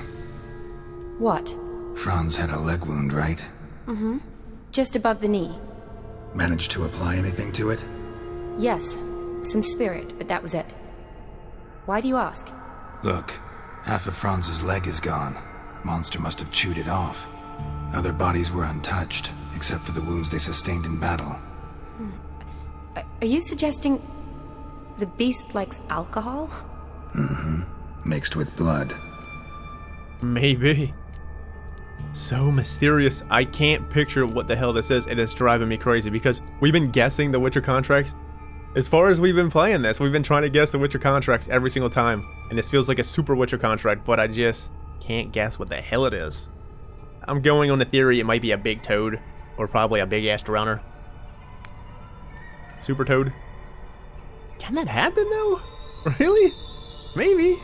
[SPEAKER 13] What?
[SPEAKER 6] Franz had a leg wound, right?
[SPEAKER 13] Mm-hmm. Just above the knee.
[SPEAKER 6] Managed to apply anything to it?
[SPEAKER 13] Yes. Some spirit, but that was it. Why do you ask?
[SPEAKER 6] Look, half of Franz's leg is gone. Monster must have chewed it off. Other bodies were untouched, except for the wounds they sustained in battle.
[SPEAKER 13] Are you suggesting the beast likes alcohol?
[SPEAKER 6] Mm-hmm. Mixed with blood.
[SPEAKER 1] Maybe. So mysterious. I can't picture what the hell this is, and it's driving me crazy because we've been guessing the Witcher contracts. As far as we've been playing this, we've been trying to guess the Witcher contracts every single time, and this feels like a super Witcher contract, but I just can't guess what the hell it is. I'm going on the theory it might be a big toad, or probably a big ass drowner. Super toad. Can that happen though? Really? Maybe.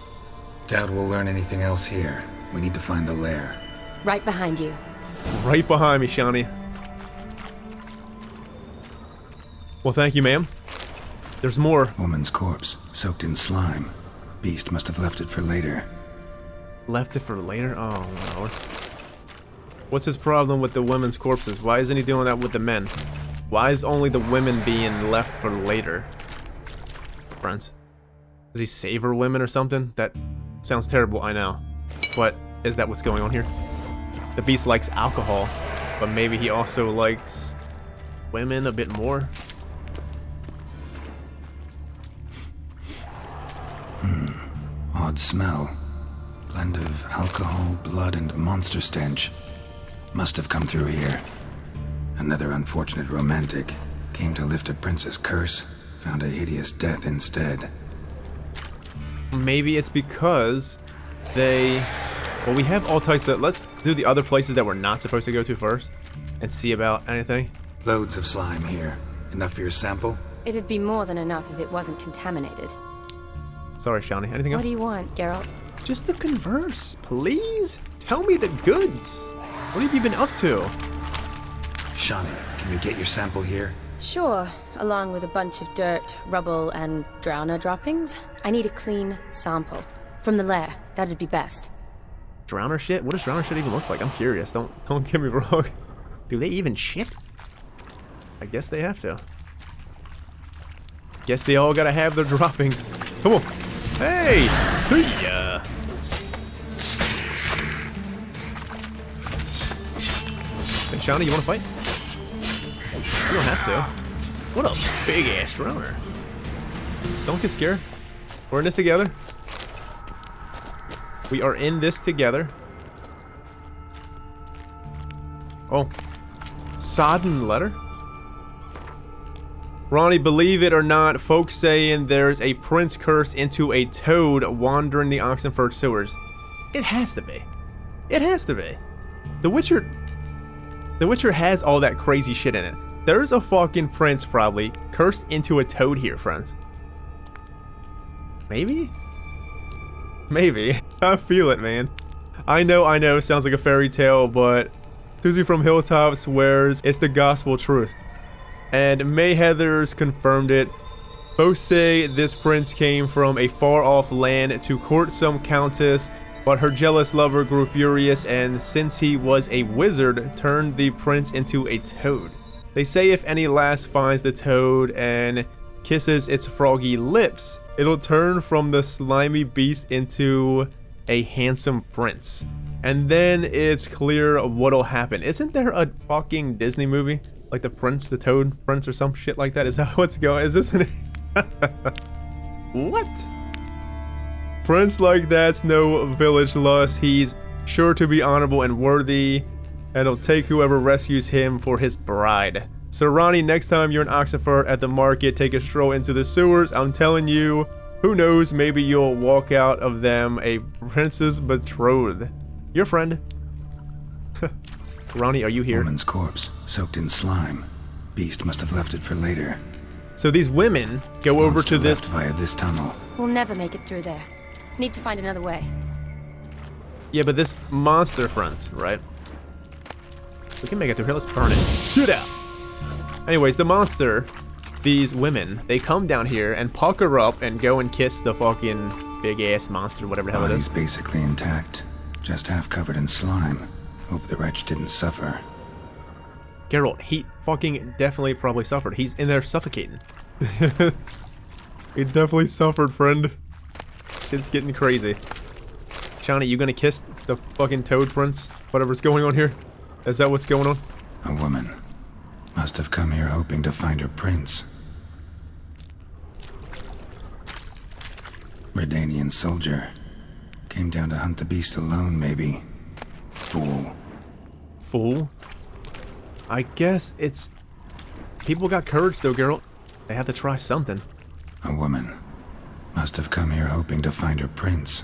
[SPEAKER 6] Doubt we'll learn anything else here. We need to find the lair.
[SPEAKER 13] Right behind you.
[SPEAKER 1] Right behind me, Shawnee. Well, thank you, ma'am. There's more.
[SPEAKER 6] Woman's corpse, soaked in slime. Beast must have left it for later.
[SPEAKER 1] Left it for later? Oh, no. What's his problem with the women's corpses? Why isn't he doing that with the men? Why is only the women being left for later? Friends. Does he savor women or something? That sounds terrible, I know. But is that what's going on here? The beast likes alcohol, but maybe he also likes women a bit more?
[SPEAKER 6] Odd smell. Blend of alcohol, blood, and monster stench. Must have come through here. Another unfortunate romantic. Came to lift a prince's curse. Found a hideous death instead.
[SPEAKER 1] Maybe it's because they... Well, we have all types of... Let's do the other places that we're not supposed to go to first and see about anything.
[SPEAKER 6] Loads of slime here. Enough for your sample?
[SPEAKER 13] It'd be more than enough if it wasn't contaminated.
[SPEAKER 1] Sorry, Shawnee. Anything else?
[SPEAKER 13] What do you want, Geralt?
[SPEAKER 1] Just to converse, please. Tell me the goods. What have you been up to?
[SPEAKER 6] Shawnee, can you get your sample here?
[SPEAKER 13] Sure, along with a bunch of dirt, rubble, and drowner droppings. I need a clean sample. From the lair, that'd be best.
[SPEAKER 1] Drowner shit? What does drowner shit even look like? I'm curious. Don't get me wrong. Do they even shit? I guess they have to. Guess they all gotta have their droppings. Come on. Hey! See ya! Hey, Shawnee, you wanna fight? You don't have to. What a big ass drowner. Don't get scared. We're in this together. We are in this together. Oh. Sodden letter? Ronnie, believe it or not, folks saying there's a prince curse into a toad wandering the Oxenfurts Sewers. It has to be. It has to be. The Witcher has all that crazy shit in it. There's a fucking prince probably cursed into a toad here, friends. Maybe? Maybe. I feel it, man. I know, sounds like a fairy tale, but Susie from Hilltop swears it's the gospel truth. And May Heathers confirmed it. Both say this prince came from a far-off land to court some countess, but her jealous lover grew furious, and since he was a wizard, turned the prince into a toad. They say if any lass finds the toad and kisses its froggy lips, it'll turn from the slimy beast into a handsome prince. and then it's clear what'll happen. Isn't there a fucking Disney movie? Like the Prince, the Toad Prince or some shit like that? Is that what's going? Is this an... What? Prince like that's no village loss. He's sure to be honorable and worthy, and he'll take whoever rescues him for his bride. So Ronnie, next time you're in Oxenfurt at the market, take a stroll into the sewers. I'm telling you, who knows, maybe you'll walk out of them a prince's betrothed. Your friend. Ronnie, are you here?
[SPEAKER 6] Woman's corpse, soaked in slime. Beast must have left it for later.
[SPEAKER 1] So these women go over to this...
[SPEAKER 6] via this tunnel.
[SPEAKER 13] We'll never make it through there. Need to find another way.
[SPEAKER 1] Yeah, but this monster fronts, right? We can make it through here. Let's burn it. Shoot out! Anyways, the monster, these women, they come down here and pucker up and go and kiss the fucking big-ass monster, whatever the hell it is.
[SPEAKER 6] Body's basically intact, just half covered in slime. Hope the wretch didn't suffer.
[SPEAKER 1] Geralt, he fucking definitely probably suffered. He's in there suffocating. He definitely suffered, friend. It's getting crazy. Johnny, you gonna kiss the fucking Toad Prince? Whatever's going on here? Is that what's going on?
[SPEAKER 6] A woman. Must have come here hoping to find her prince. Redanian soldier. Came down to hunt the beast alone, maybe. Fool.
[SPEAKER 1] Fool? I guess it's... People got courage though, Geralt. They have to try something.
[SPEAKER 6] A woman. Must have come here hoping to find her prince.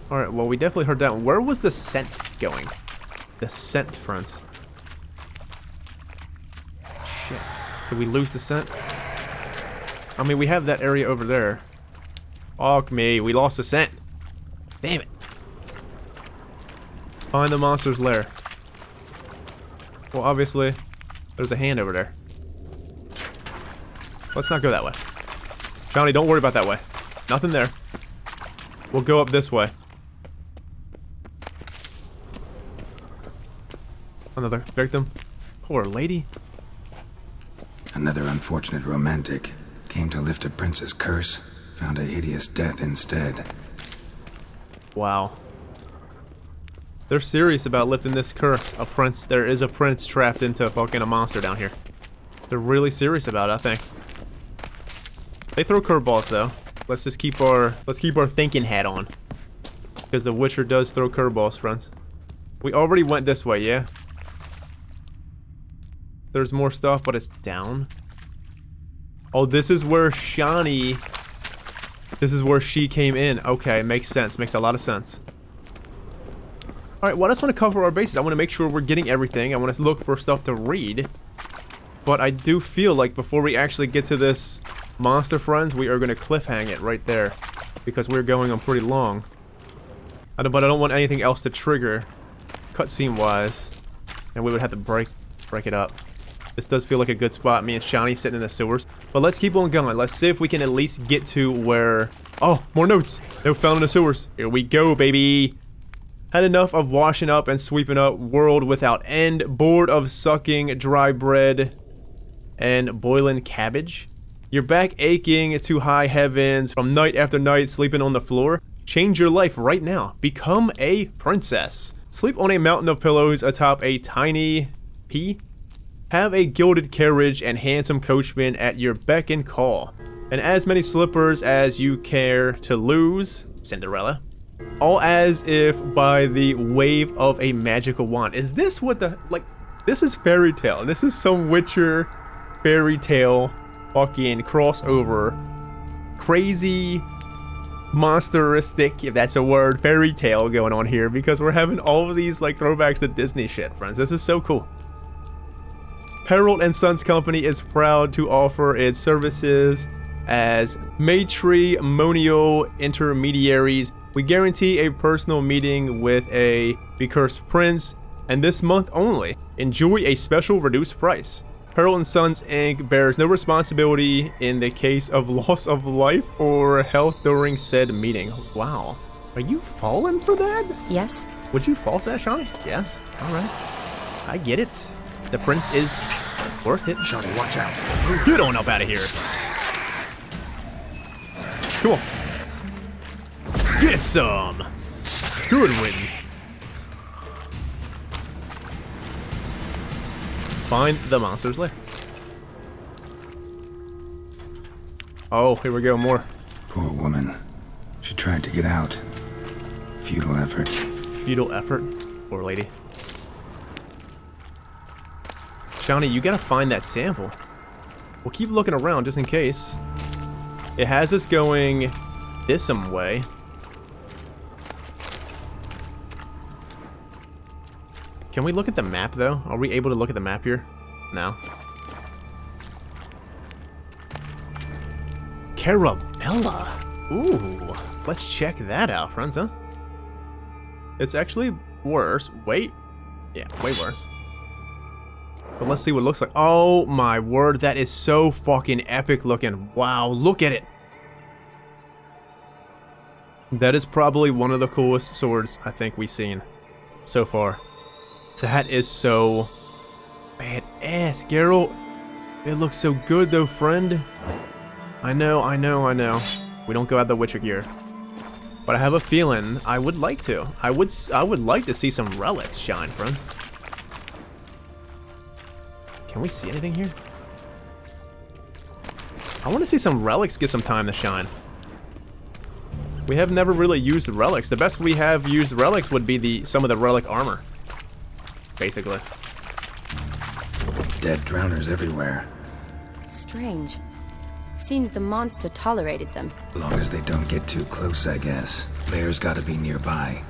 [SPEAKER 1] Alright, well we definitely heard that one. Where was the scent going? The scent front. Shit. Did we lose the scent? I mean, we have that area over there. Fuck me, we lost the scent. Damn it. Find the monster's lair. Well, obviously, there's a hand over there. Let's not go that way. Johnny, don't worry about that way. Nothing there. We'll go up this way. Another victim. Poor lady.
[SPEAKER 6] Another unfortunate romantic. Came to lift a prince's curse. Found a hideous death instead.
[SPEAKER 1] Wow. They're serious about lifting this curse. A prince. There is a prince trapped into fucking a monster down here. They're really serious about it, I think. They throw curveballs though. Let's just keep our thinking hat on. Because the Witcher does throw curveballs, friends. We already went this way, yeah? There's more stuff, but it's down. Oh, this is where Shani... This is where she came in. Okay, makes sense. Makes a lot of sense. Alright, well, I just want to cover our bases. I want to make sure we're getting everything. I want to look for stuff to read. But I do feel like before we actually get to this monster, friends, we are going to cliffhang it right there. Because we're going on pretty long. But I don't want anything else to trigger, cutscene-wise. And we would have to break it up. This does feel like a good spot. Me and Shani sitting in the sewers. But let's keep on going. Let's see if we can at least get to where... Oh, more notes. No found in the sewers. Here we go, baby. Had enough of washing up and sweeping up. World without end. Bored of sucking dry bread and boiling cabbage. Your back aching to high heavens from night after night sleeping on the floor. Change your life right now. Become a princess. Sleep on a mountain of pillows atop a tiny pea. Have a gilded carriage and handsome coachman at your beck and call. And as many slippers as you care to lose, Cinderella. All as if by the wave of a magical wand. Is this what the... Like, this is fairy tale. This is some Witcher fairy tale fucking crossover. Crazy, monsteristic, if that's a word, fairy tale going on here. Because we're having all of these, like, throwbacks to Disney shit, friends. This is so cool. Geralt & Sons Company is proud to offer its services as matrimonial intermediaries. We guarantee a personal meeting with a becursed prince, and this month only, enjoy a special reduced price. Geralt & Sons Inc. bears no responsibility in the case of loss of life or health during said meeting. Wow. Are you falling for that?
[SPEAKER 13] Yes.
[SPEAKER 1] Would you fall for that, Shani? Yes. Alright. I get it. The prince is worth it.
[SPEAKER 3] Shani, watch out.
[SPEAKER 1] Get on up out of here. Come on. Get some. Good wins. find the monster's lair. Oh, here we go, more.
[SPEAKER 6] Poor woman. She tried to get out. Futile effort.
[SPEAKER 1] Futile effort? Poor lady. Shawnee, you gotta find that sample. We'll keep looking around just in case. It has us going this some way. Can we look at the map, though? Are we able to look at the map here? No. Carabella. Ooh, let's check that out, friends, huh? It's actually worse. Wait. Yeah, way worse. But let's see what it looks like. Oh my word, that is so fucking epic looking. Wow, look at it. That is probably one of the coolest swords I think we've seen so far. That is so badass, Geralt. It looks so good though, friend. I know. We don't go out the Witcher gear. But I have a feeling I would like to. I would like to see some relics shine, friends. Can we see anything here? I want to see some relics get some time to shine. We have never really used the relics. The best we have used relics would be some of the relic armor. Basically.
[SPEAKER 6] Dead drowners everywhere.
[SPEAKER 13] Strange. Seems the monster tolerated them.
[SPEAKER 6] As long as they don't get too close, I guess. Lair's gotta be nearby.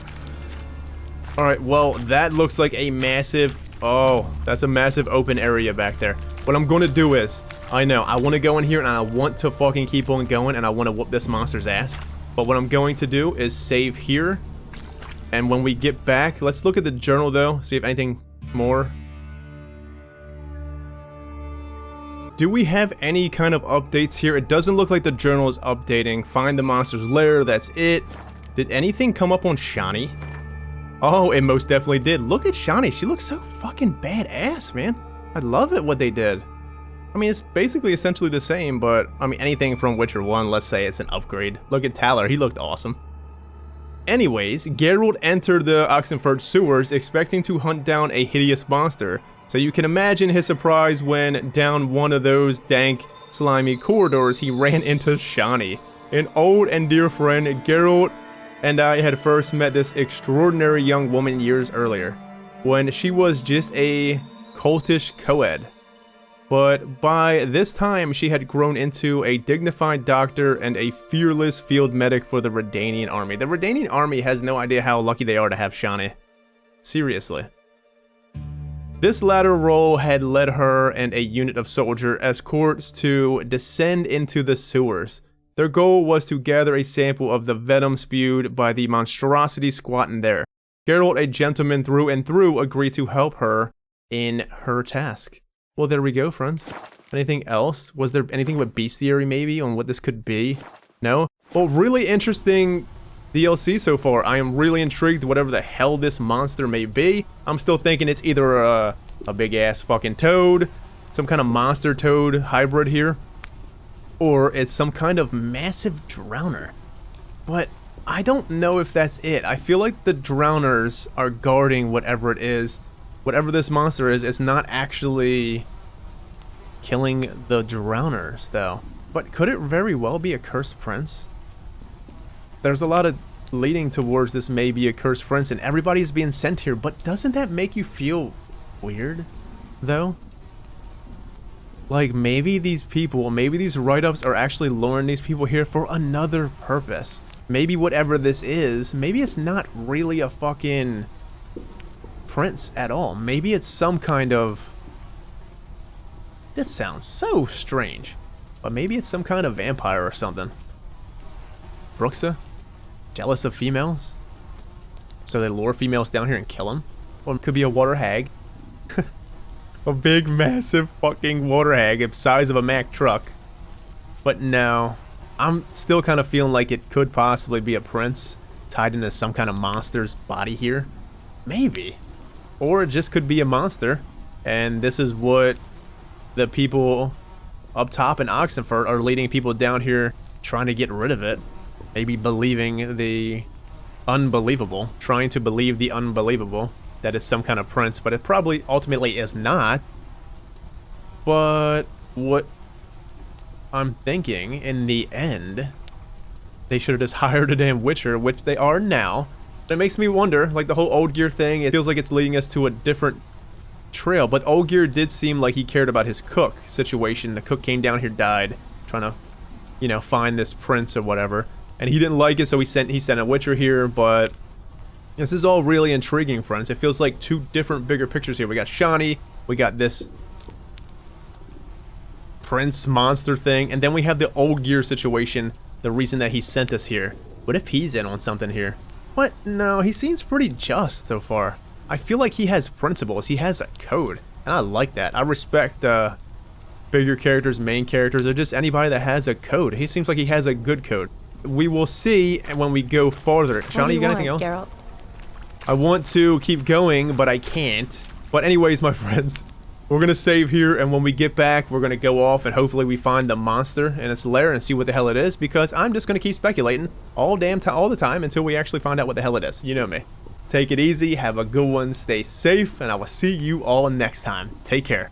[SPEAKER 1] Alright, well, that looks like a massive... Oh, that's a massive open area back there. What I'm going to do is... I know, I want to go in here and I want to fucking keep on going and I want to whoop this monster's ass. But what I'm going to do is save here. And when we get back... Let's look at the journal, though. See if anything more... Do we have any kind of updates here? It doesn't look like the journal is updating. Find the monster's lair, that's it. Did anything come up on Shani? Oh, it most definitely did. Look at Shani, she looks so fucking badass, man. I love it what they did. I mean, it's basically essentially the same, but I mean, anything from Witcher 1, let's say it's an upgrade. Look at Talar, he looked awesome. Anyways, Geralt entered the Oxenfurts Sewers expecting to hunt down a hideous monster. So you can imagine his surprise when, down one of those dank, slimy corridors, he ran into Shani. An old and dear friend, Geralt and I had first met this extraordinary young woman years earlier, when she was just a cultish co-ed. But by this time, she had grown into a dignified doctor and a fearless field medic for the Redanian army. The Redanian army has no idea how lucky they are to have Shani. Seriously. This latter role had led her and a unit of soldier escorts to descend into the sewers. Their goal was to gather a sample of the venom spewed by the monstrosity squatting there. Geralt, a gentleman through and through, agreed to help her in her task. Well, there we go, friends. Anything else? Was there anything with bestiary maybe on what this could be? No? Well, really interesting DLC so far. I am really intrigued whatever the hell this monster may be. I'm still thinking it's either a big ass fucking toad, some kind of monster toad hybrid here, or it's some kind of massive drowner. But I don't know if that's it. I feel like the drowners are guarding whatever it is. Whatever this monster is, it's not actually killing the drowners though. But could it very well be a cursed prince? There's a lot of leading towards this may be a cursed prince and everybody's being sent here, but doesn't that make you feel weird, though? Like, maybe these people, maybe these write-ups are actually luring these people here for another purpose. Maybe whatever this is, maybe it's not really a fucking prince at all. Maybe it's some kind of... This sounds so strange. But maybe it's some kind of vampire or something. Bruxa? Jealous of females? So they lure females down here and kill them? Or it could be a water hag. A big, massive fucking water hag the size of a Mack truck. But no. I'm still kind of feeling like it could possibly be a prince tied into some kind of monster's body here. Maybe. Or it just could be a monster. And this is what the people up top in Oxenfurt are leading people down here trying to get rid of it. Maybe believing the unbelievable, trying to believe the unbelievable, that it's some kind of prince, but it probably ultimately is not. But what I'm thinking, in the end, they should have just hired a damn witcher, which they are now. It makes me wonder, like the whole Olgierd thing, it feels like it's leading us to a different trail. But Olgierd did seem like he cared about his cook situation. The cook came down here, died, trying to, you know, find this prince or whatever. And he didn't like it, so he sent a witcher here. But this is all really intriguing, friends. It feels like two different, bigger pictures here. We got Shani, we got this prince monster thing, and then we have the Olgierd situation, the reason that he sent us here. What if he's in on something here? What? No, he seems pretty just so far. I feel like he has principles. He has a code, and I like that. I respect bigger characters, main characters, or just anybody that has a code. He seems like he has a good code. We will see when we go farther. Shani, you got anything else?
[SPEAKER 13] Geralt?
[SPEAKER 1] I want to keep going, but I can't. But anyways, my friends, we're going to save here, and when we get back, we're going to go off, and hopefully we find the monster in its lair and see what the hell it is, because I'm just going to keep speculating all the time until we actually find out what the hell it is. You know me. Take it easy, have a good one, stay safe, and I will see you all next time. Take care.